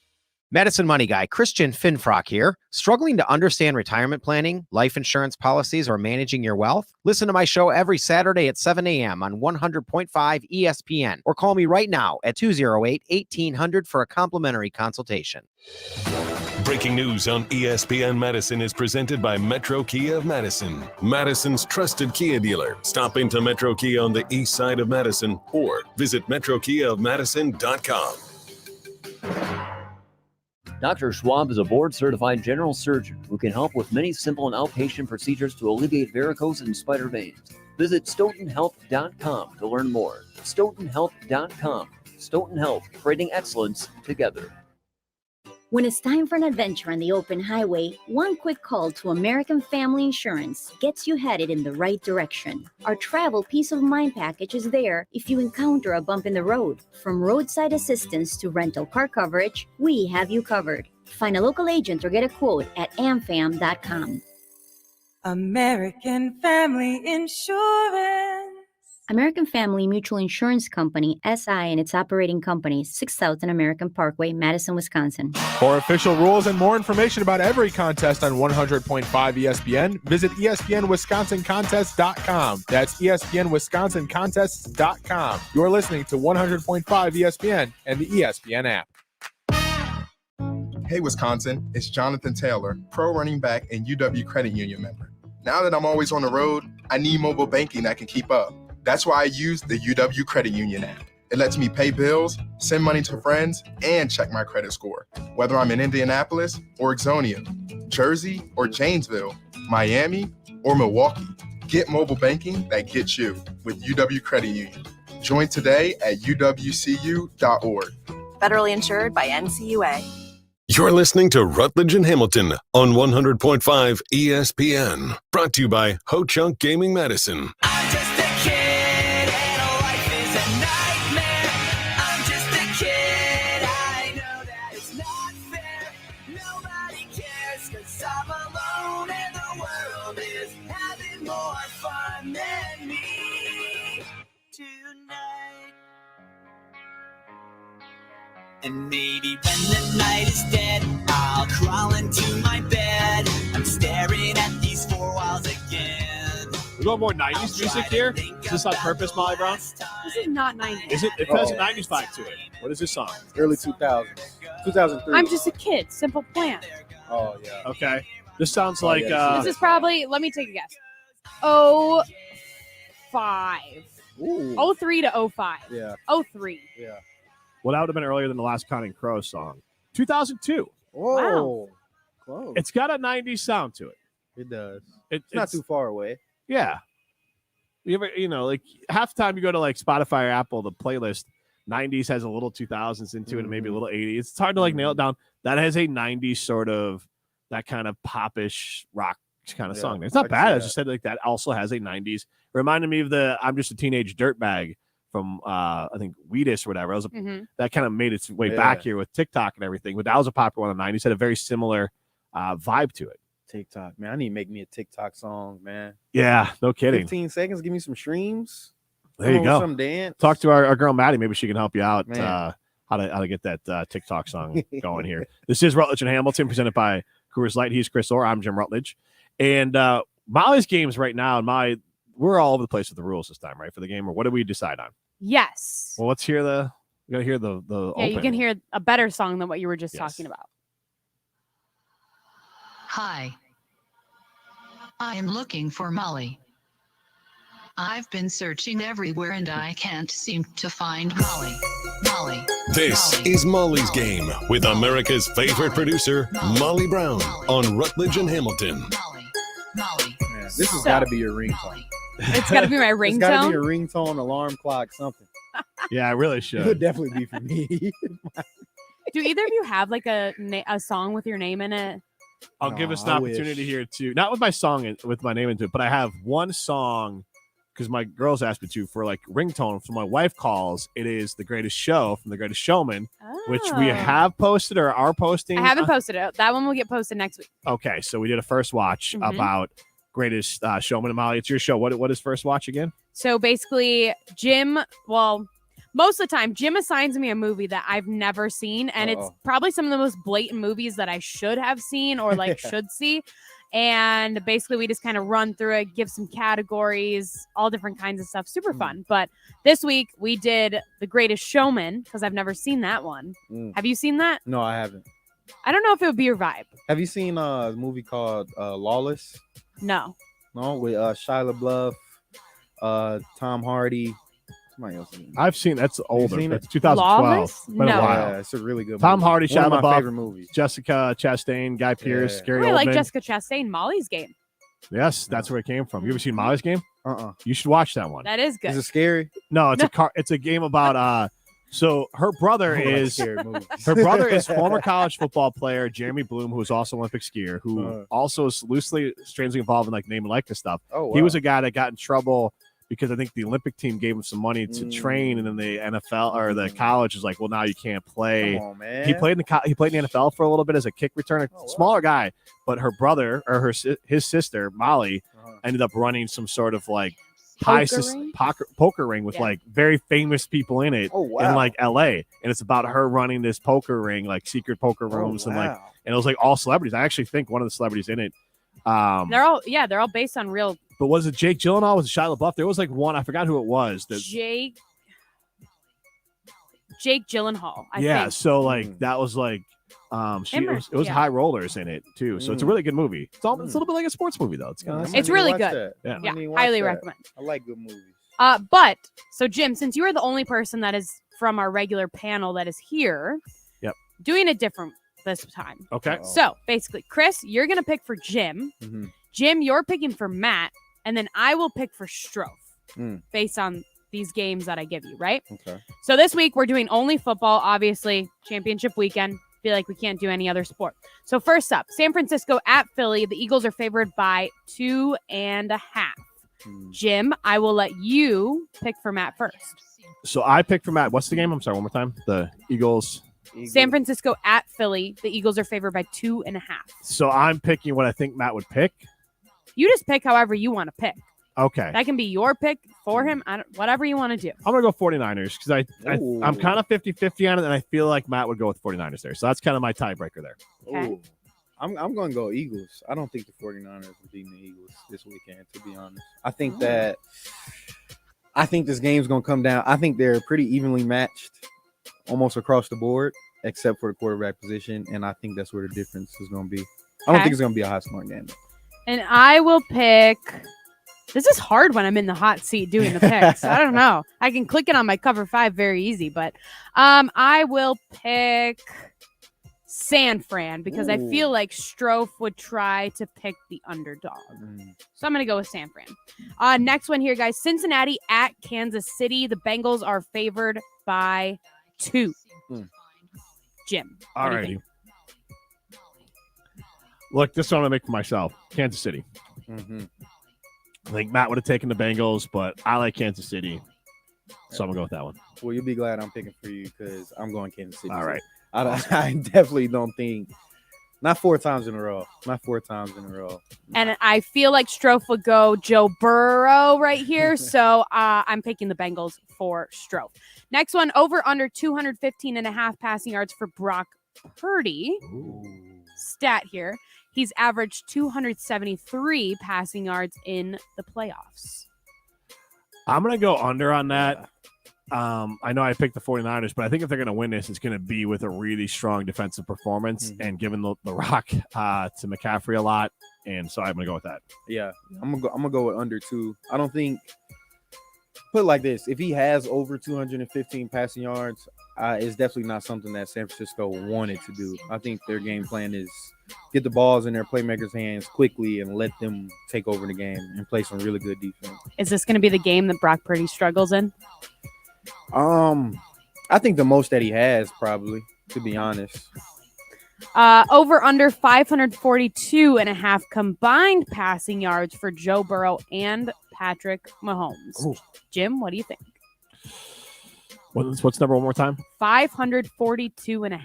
Medicine Money Guy, Christian Finfrock here. Struggling to understand retirement planning, life insurance policies, or managing your wealth? Listen to my show every Saturday at 7 a.m. on 100.5 ESPN, or call me right now at 208-1800 for a complimentary consultation. Breaking news on ESPN Madison is presented by Metro Kia of Madison, Madison's trusted Kia dealer. Stop into Metro Kia on the east side of Madison or visit metrokiaofmadison.com. Dr. Schwab is a board-certified general surgeon who can help with many simple and outpatient procedures to alleviate varicose and spider veins. Visit StoughtonHealth.com to learn more. StoughtonHealth.com. Stoughton Health, creating excellence together. When it's time for an adventure on the open highway, one quick call to American Family Insurance gets you headed in the right direction. Our travel peace of mind package is there if you encounter a bump in the road. From roadside assistance to rental car coverage, we have you covered. Find a local agent or get a quote at amfam.com. American Family Insurance. American Family Mutual Insurance Company, SI, and its operating companies, 6000 American Parkway, Madison, Wisconsin. For official rules and more information about every contest on 100.5 ESPN, visit ESPNWisconsinContests.com. That's ESPNWisconsinContests.com. You're listening to 100.5 ESPN and the ESPN app. Hey, Wisconsin, it's Jonathan Taylor, pro running back and UW Credit Union member. Now that I'm always on the road, I need mobile banking that can keep up. That's why I use the UW Credit Union app. It lets me pay bills, send money to friends, and check my credit score. Whether I'm in Indianapolis or Ixonia, Jersey or Janesville, Miami or Milwaukee, get mobile banking that gets you with UW Credit Union. Join today at uwcu.org. Federally insured by NCUA. You're listening to Rutledge and Hamilton on 100.5 ESPN. Brought to you by Ho Chunk Gaming Madison. 'cause I'm alone and the world is having more fun than me tonight. And maybe when the night is dead, I'll crawl into my bed. I'm staring at these four walls again. We going more 90s music here? Is this on purpose, Molly Brown? This is not 90s. Is it? It has a 90s vibe to it. What is this song? Early 2000s. 2003. I'm just a kid. Simple Plan. Oh, yeah. Okay. This sounds like... This is probably, let me take a guess. 05. Ooh. 03 to 05. Yeah. 03. Yeah. Well, that would have been earlier than the last Counting Crows song. 2002. Whoa. Close. It's got a 90s sound to it. It does. It's not too far away. Yeah. You know, like half the time you go to like Spotify or Apple, the playlist 90s has a little 2000s into it and maybe a little 80s. It's hard to like nail it down. That has a 90s sort of that kind of popish rock kind of song. It's not bad. I just said like that also has a 90s. It reminded me of the I'm Just a Teenage Dirtbag from I think Wheatus or whatever. It was that kind of made its way back here with TikTok and everything. But that was a popular one in the 90s. Had a very similar vibe to it. TikTok, man. I need to make me a TikTok song, man. Yeah, no kidding. 15 seconds, give me some streams. There you go. Some dance. Talk to our girl Maddie. Maybe she can help you out Man. how to get that TikTok song going here. This is Rutledge and Hamilton, presented by Coors Light. He's Chris Orr. I'm Jim Rutledge. And Molly's games right now, and we're all over the place with the rules this time, right? For the game, or what did we decide on? Yes. Well, let's hear we gotta hear the Yeah, you open. can hear a better song than what you were just talking about. Hi. I am looking for Molly. I've been searching everywhere and I can't seem to find Molly. Molly. This is Molly's Game with America's favorite producer, Molly Brown, on Rutledge and Hamilton. Man, this has got to be your ringtone. It's got to be my It's got to be ringtone. your ringtone, alarm clock, something. Yeah, I really It should. would definitely be for me. Do either of you have like a song with your name in it? I'll give us an I opportunity wish. here to not with my song with my name into it, but I have one song because my girls asked me to for like ringtone. So my wife calls. It is The Greatest Show from The Greatest Showman, which we Oh. have posted or are posting. I haven't posted it. That one will get posted next week. Okay, so we did a first watch Mhm. about Greatest Showman. And Molly, it's your show. What is first watch again? So basically, most of the time, Jim assigns me a movie that I've never seen, and it's probably some of the most blatant movies that I should have seen or like should see. And basically, we just kind of run through it, give some categories, all different kinds of stuff. Super fun. But this week, we did The Greatest Showman because I've never seen that one. Have you seen that? No, I haven't. I don't know if it would be your vibe. Have you seen a movie called Lawless? No. No, with Shia LaBeouf, Tom Hardy. Somebody else. I've seen that's older. seen it? That's 2012. It's been a while. Yeah, it's a really good Tom movie. Hardy, One Shia of my LaBeouf, favorite movies. Jessica Chastain, Guy Pearce, Gary I Oldman. like Jessica Chastain, Molly's Game. Yes, that's where it came from. You ever seen Molly's Game? Uh-uh. You should watch that one. That is good. Is it scary? No, it's a game about so her brother I like is scary movies. her brother is former college football player Jeremy Bloom, who is also Olympic skier, who also is loosely strangely involved in like name and likeness stuff. Oh, He wow. was a guy that got in trouble because I think the Olympic team gave him some money to train, and then the NFL or the college was like, well, now you can't play. Come on, man. He played in the NFL for a little bit as a kick returner, smaller guy, but her brother or his sister Molly ended up running some sort of like poker ring with like very famous people in it in like LA, and it's about her running this poker ring, like secret poker rooms, and like, and it was like all celebrities. I actually think one of the celebrities in it. They're all based on real. But was it Jake Gyllenhaal? Was it Shia LaBeouf? There was like one. I forgot who it was. Jake Gyllenhaal. I Yeah. think. So like that was like it was high rollers in it too. So it's a really good movie. It's a little bit like a sports movie though. It's kind of It's really good. Yeah. Yeah, highly recommend. I like good movies. But so Jim, since you are the only person that is from our regular panel that is here, Yep. doing it different this time. Okay. So basically, Chris, you're gonna pick for Jim. Mm-hmm. Jim, you're picking for Matt, and then I will pick for Strofe Mm. based on these games that I give you, right? Okay. So this week we're doing only football, obviously, championship weekend. Feel like we can't do any other sport. So first up, San Francisco at Philly. The Eagles are favored by 2.5. Jim, I will let you pick for Matt first. So I picked for Matt. What's the game? I'm sorry, one more time. The Eagles. San Francisco at Philly. The Eagles are favored by 2.5. So I'm picking what I think Matt would pick. You just pick however you want to pick. Okay. That can be your pick for him. Whatever you want to do. I'm going to go 49ers because I'm kind of 50-50 on it, and I feel like Matt would go with 49ers there. So that's kind of my tiebreaker there. Okay. Ooh. I'm going to go Eagles. I don't think the 49ers will beat the Eagles this weekend, to be honest. I think this game's going to come down. I think they're pretty evenly matched almost across the board, except for the quarterback position, and I think that's where the difference is going to be. I don't think it's going to be a high-scoring game. And I will pick... This is hard when I'm in the hot seat doing the picks. I don't know. I can click it on my cover 5 very easy, but I will pick San Fran because I feel like Strofe would try to pick the underdog. So I'm going to go with San Fran. Next one here, guys. Cincinnati at Kansas City. The Bengals are favored by 2. Jim. All righty. Look, this one I'm going to make for myself. Kansas City. I think Matt would have taken the Bengals, but I like Kansas City, so I'm going to go with that one. Well, you'll be glad I'm picking for you because I'm going Kansas City. All right. I definitely don't think – not 4 times in a row. And I feel like Strofe would go Joe Burrow right here, so I'm picking the Bengals for Strofe. Next one, over under 215.5 passing yards for Brock Purdy. Stat here. He's averaged 273 passing yards in the playoffs. I'm going to go under on that. I know I picked the 49ers, but I think if they're going to win this, it's going to be with a really strong defensive performance and giving the rock to McCaffrey a lot. And so I'm going to go with that. Yeah, I'm gonna go with under 2. I don't think – put it like this. If he has over 215 passing yards, it's definitely not something that San Francisco wanted to do. I think their game plan is get the balls in their playmakers' hands quickly and let them take over the game and play some really good defense. Is this going to be the game that Brock Purdy struggles in? I think the most that he has, probably, to be honest. Over under 542.5 combined passing yards for Joe Burrow and Patrick Mahomes. Ooh. Jim, what do you think? What's number one more time? 542.5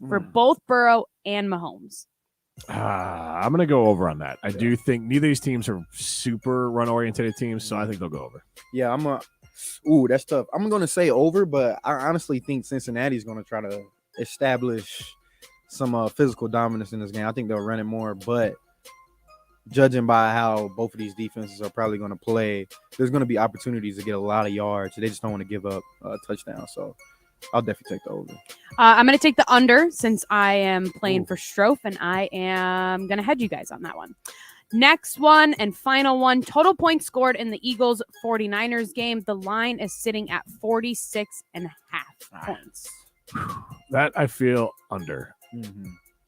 for both Burrow and Mahomes. I'm going to go over on that. I do think neither of these teams are super run-oriented teams, so I think they'll go over. Yeah, that's tough. I'm going to say over, but I honestly think Cincinnati's going to try to establish some physical dominance in this game. I think they'll run it more, but judging by how both of these defenses are probably going to play, there's going to be opportunities to get a lot of yards. They just don't want to give up a touchdown, so I'll definitely take the over. I'm going to take the under since I am playing for Strofe, and I am going to head you guys on that one. Next one and final one, total points scored in the Eagles-49ers game. The line is sitting at 46.5 points. That I feel under.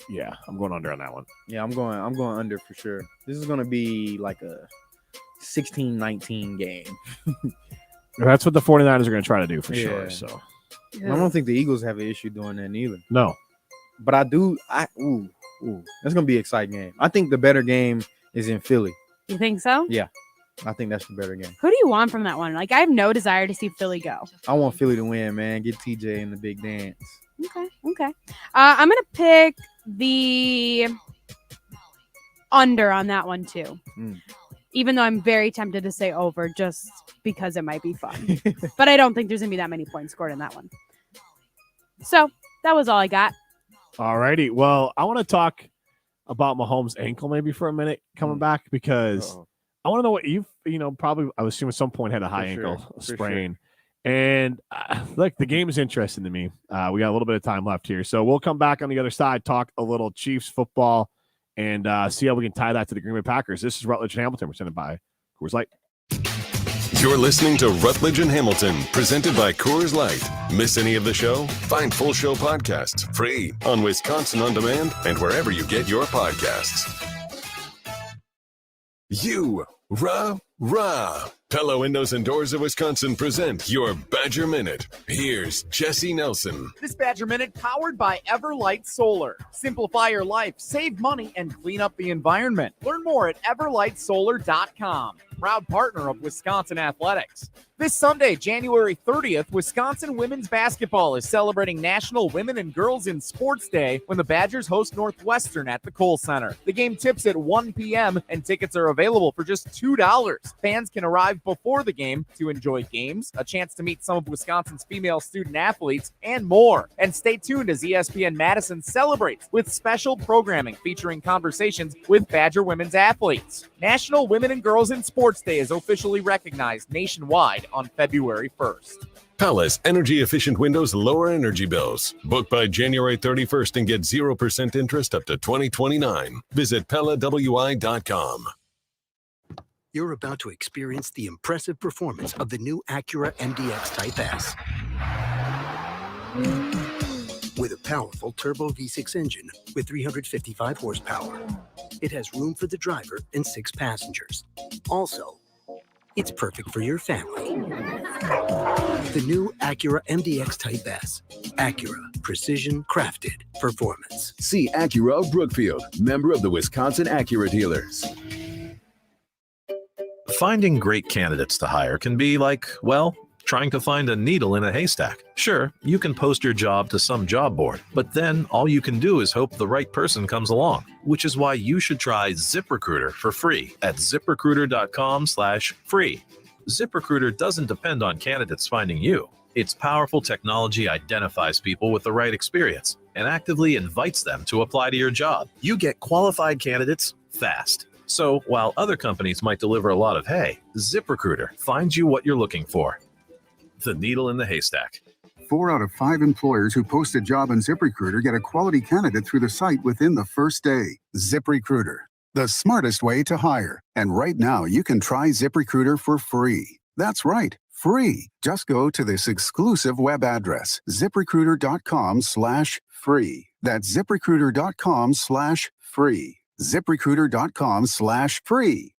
Yeah, I'm going under on that one. Yeah, I'm going under for sure. This is going to be like a 16-19 game. That's what the 49ers are going to try to do for sure. So I don't think the Eagles have an issue doing that either. No. But I do. That's going to be an exciting game. I think the better game is in Philly. You think so? Yeah. I think that's the better game. Who do you want from that one? Like, I have no desire to see Philly go. I want Philly to win, man. Get TJ in the big dance. Okay. I'm going to pick the under on that one, too. Even though I'm very tempted to say over just because it might be fun. But I don't think there's going to be that many points scored in that one. So that was all I got. All righty. Well, I want to talk about Mahomes' ankle maybe for a minute coming back because I want to know what probably I would assume at some point had a high ankle sprain. And look, the game is interesting to me. We got a little bit of time left here. So we'll come back on the other side, talk a little Chiefs football, and see how we can tie that to the Green Bay Packers. This is Rutledge and Hamilton presented by Coors Light. You're listening to Rutledge and Hamilton, presented by Coors Light. Miss any of the show? Find full show podcasts free on Wisconsin On Demand and wherever you get your podcasts. You Rah! Pella Windows and Doors of Wisconsin present your Badger Minute. Here's Jesse Nelson. This Badger Minute powered by Everlight Solar. Simplify your life, save money, and clean up the environment. Learn more at everlightsolar.com. Proud partner of Wisconsin Athletics. This Sunday, January 30th, Wisconsin women's basketball is celebrating National Women and Girls in Sports Day when the Badgers host Northwestern at the Kohl Center. The game tips at 1 p.m. and tickets are available for just $2. Fans can arrive before the game to enjoy games, a chance to meet some of Wisconsin's female student athletes, and more. And stay tuned as ESPN Madison celebrates with special programming featuring conversations with Badger women's athletes. National Women and Girls in Sports Day is officially recognized nationwide on February 1st. Pella's energy-efficient windows lower energy bills. Book by January 31st and get 0% interest up to 2029. Visit PellaWI.com. You're about to experience the impressive performance of the new Acura MDX Type S. With a powerful turbo V6 engine with 355 horsepower. It has room for the driver and 6 passengers. Also, it's perfect for your family. The new Acura MDX Type S. Acura, precision crafted performance. See Acura of Brookfield, member of the Wisconsin Acura dealers. Finding great candidates to hire can be like, well, trying to find a needle in a haystack. Sure, you can post your job to some job board, but then all you can do is hope the right person comes along, which is why you should try ZipRecruiter for free at ziprecruiter.com/free. ZipRecruiter doesn't depend on candidates finding you. Its powerful technology identifies people with the right experience and actively invites them to apply to your job. You get qualified candidates fast. So while other companies might deliver a lot of hay, ZipRecruiter finds you what you're looking for. The needle in the haystack. 4 out of 5 employers who post a job on ZipRecruiter get a quality candidate through the site within the first day. ZipRecruiter, the smartest way to hire. And right now, you can try ZipRecruiter for free. That's right, free. Just go to this exclusive web address, ziprecruiter.com/free. That's ziprecruiter.com/free. ZipRecruiter.com/free.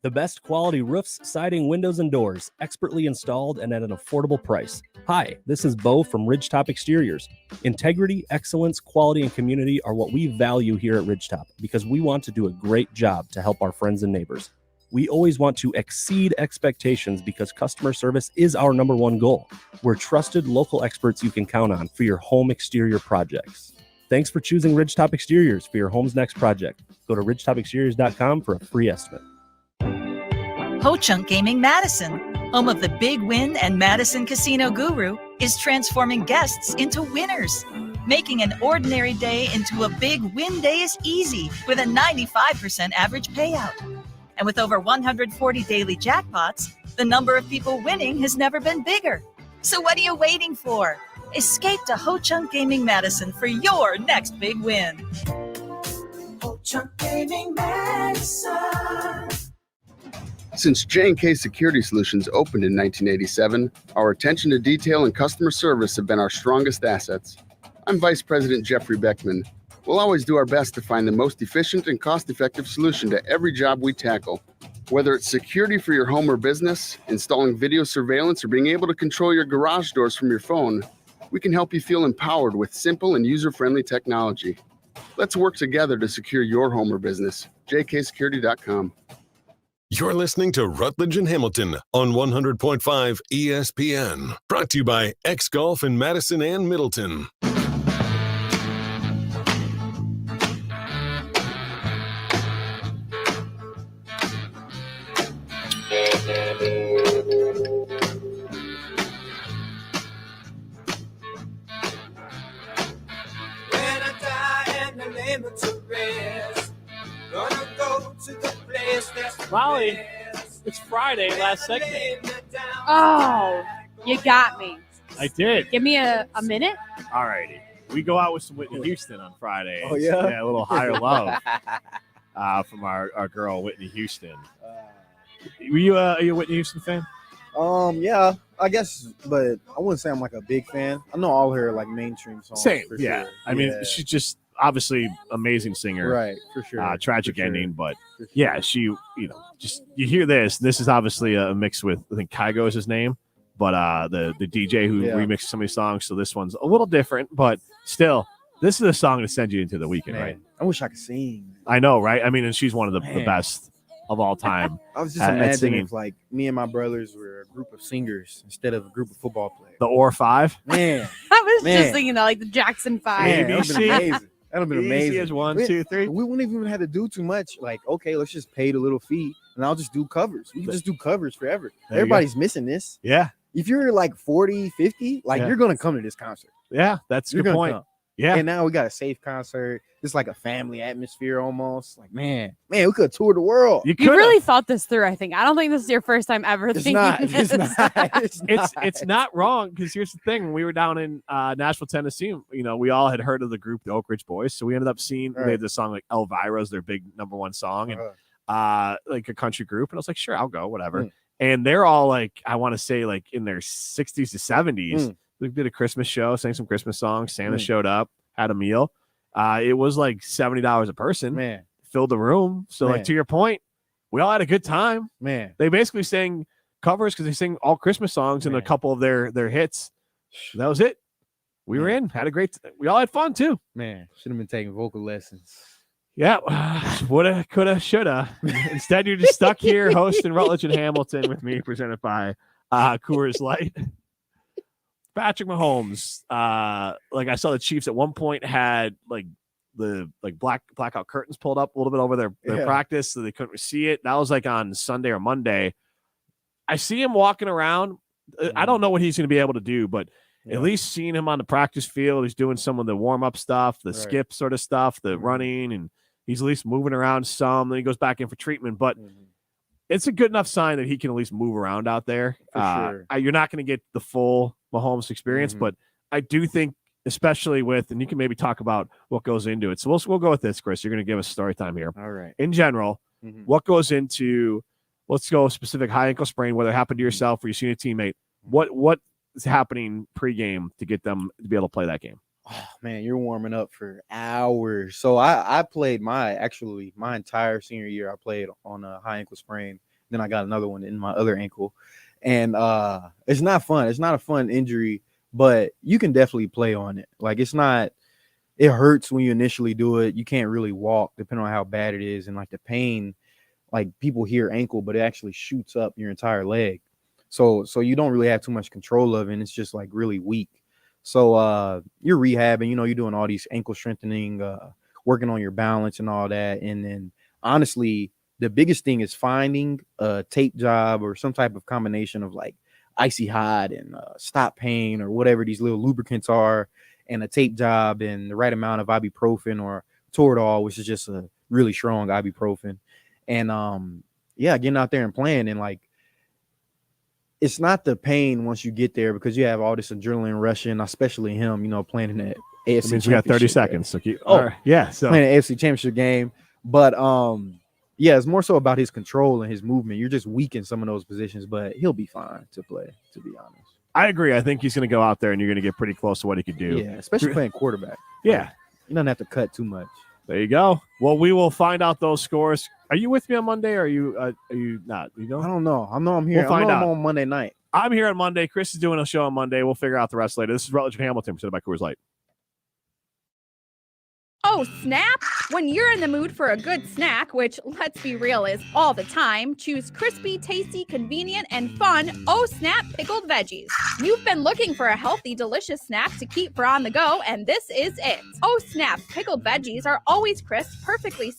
The best quality roofs, siding, windows, and doors, expertly installed and at an affordable price. Hi, this is Bo from Ridgetop Exteriors. Integrity, excellence, quality, and community are what we value here at Ridgetop because we want to do a great job to help our friends and neighbors. We always want to exceed expectations because customer service is our number one goal. We're trusted local experts you can count on for your home exterior projects. Thanks for choosing Ridgetop Exteriors for your home's next project. Go to ridgetopexteriors.com for a free estimate. Ho-Chunk Gaming Madison, home of the Big Win and Madison Casino Guru, is transforming guests into winners. Making an ordinary day into a big win day is easy with a 95% average payout. And with over 140 daily jackpots, the number of people winning has never been bigger. So what are you waiting for? Escape to Ho-Chunk Gaming Madison for your next big win. Ho-Chunk Gaming Madison. Since J&K Security Solutions opened in 1987, our attention to detail and customer service have been our strongest assets. I'm Vice President Jeffrey Beckman. We'll always do our best to find the most efficient and cost-effective solution to every job we tackle. Whether it's security for your home or business, installing video surveillance, or being able to control your garage doors from your phone, we can help you feel empowered with simple and user-friendly technology. Let's work together to secure your home or business. jksecurity.com. You're listening to Rutledge and Hamilton on 100.5 ESPN. Brought to you by X Golf in Madison and Middleton. Molly, it's Friday, last segment. Oh, you got me. I did. Give me a minute. All righty. We go out with some Whitney Houston on Friday. Oh, yeah? Yeah, a little higher love from our girl, Whitney Houston. Are you a Whitney Houston fan? Yeah, I guess, but I wouldn't say I'm like a big fan. I know all her like mainstream songs. Same, for yeah. sure. I mean, she's just obviously amazing singer. Right, for sure. Tragic For sure. ending, but yeah, she, just you hear this. This is obviously a mix with, I think Kygo is his name, but the DJ who remixed some of these songs. So this one's a little different, but still, this is a song to send you into the weekend, Man, right? I wish I could sing. I know, right? I mean, and she's one of the best of all time. I was just at imagining singing. if like me and my brothers were a group of singers instead of a group of football players. The Or Five. Man, I was Man. just thinking that, like the Jackson 5. man, that'd have been amazing. That'd have been Easy amazing. as 1, We- 2, 3. We wouldn't even have to do too much. Like, okay, let's just pay the little fee, and I'll just do covers. We can just do covers forever. There you Everybody's missing this. Yeah, If you're like 40, 50, like Yeah. you're gonna come to this concert. yeah, that's a You're good gonna point. come. Yeah, And now we got a safe concert. It's like a family atmosphere almost. Like, man, we could tour the world. you You could really thought this through, I think. I don't think this is your first time ever It's thinking not. this. It's not. it's not wrong, because here's the thing: when we were down in Nashville, Tennessee, we all had heard of the group, the Oak Ridge Boys, so we ended up seeing they had this song like Elvira's their big #1 song, and like a country group, and I was like, sure, I'll go, whatever. And they're all like, I want to say like in their 60s to 70s. They did a Christmas show, sang some Christmas songs. Santa showed up, had a meal. It was like $70 a person. Man, filled the room. So Man. like to your point, we all had a good time. man. They basically sang covers because they sing all Christmas songs and a Man. couple of their hits. That was it. We were in, had a great. We all had fun too. Man, should have been taking vocal lessons. Yeah, woulda, coulda, shoulda. Instead, you're just stuck here hosting Rutledge and Hamilton with me, presented by Coors Light. Patrick Mahomes. Like I saw the Chiefs at one point had like the blackout curtains pulled up a little bit over their practice, so they couldn't see it. That was like on Sunday or Monday. I see him walking around. I don't know what he's going to be able to do, but at least seeing him on the practice field, he's doing some of the warm up stuff, the skip sort of stuff, the running, and he's at least moving around some. Then he goes back in for treatment, but it's a good enough sign that he can at least move around out there. For sure. You're not going to get the full Mahomes experience, but I do think, especially with, and you can maybe talk about what goes into it. So we'll go with this, Chris. You're going to give us story time here. All right. In general, what goes into, let's go specific high ankle sprain, whether it happened to yourself or you seen a teammate. What is happening pregame to get them to be able to play that game? Oh, man, you're warming up for hours. So I played my entire senior year. I played on a high ankle sprain. Then I got another one in my other ankle, and it's not fun. It's not a fun injury, but you can definitely play on it. Like it hurts when you initially do it. You can't really walk depending on how bad it is, and like the pain, like people hear ankle, but it actually shoots up your entire leg. So you don't really have too much control of it, and it's just like really weak. So you're rehabbing, you're doing all these ankle strengthening, working on your balance and all that. And then honestly, the biggest thing is finding a tape job or some type of combination of like Icy Hot and Stop Pain or whatever these little lubricants are, and a tape job and the right amount of ibuprofen or Toradol, which is just a really strong ibuprofen. And getting out there and playing, and like, it's not the pain once you get there because you have all this adrenaline rushing, especially him, playing in the AFC. That means we got 30 seconds. So So playing an AFC championship game. But it's more so about his control and his movement. You're just weak in some of those positions, but he'll be fine to play, to be honest. I agree. I think he's going to go out there and you're going to get pretty close to what he could do. Yeah, especially playing quarterback. Yeah. Like, you don't have to cut too much. There you go. Well, we will find out those scores. Are you with me on Monday or are you not? You know? I don't know. I know I'm here. We'll find out. I'm on Monday night. I'm here on Monday. Chris is doing a show on Monday. We'll figure out the rest later. This is Rutledge and Hamilton, presented by Coors Light. Oh, snap! When you're in the mood for a good snack, which, let's be real, is all the time, choose crispy, tasty, convenient, and fun Oh Snap pickled veggies. You've been looking for a healthy, delicious snack to keep for on the go, and this is it. Oh Snap pickled veggies are always crisp, perfectly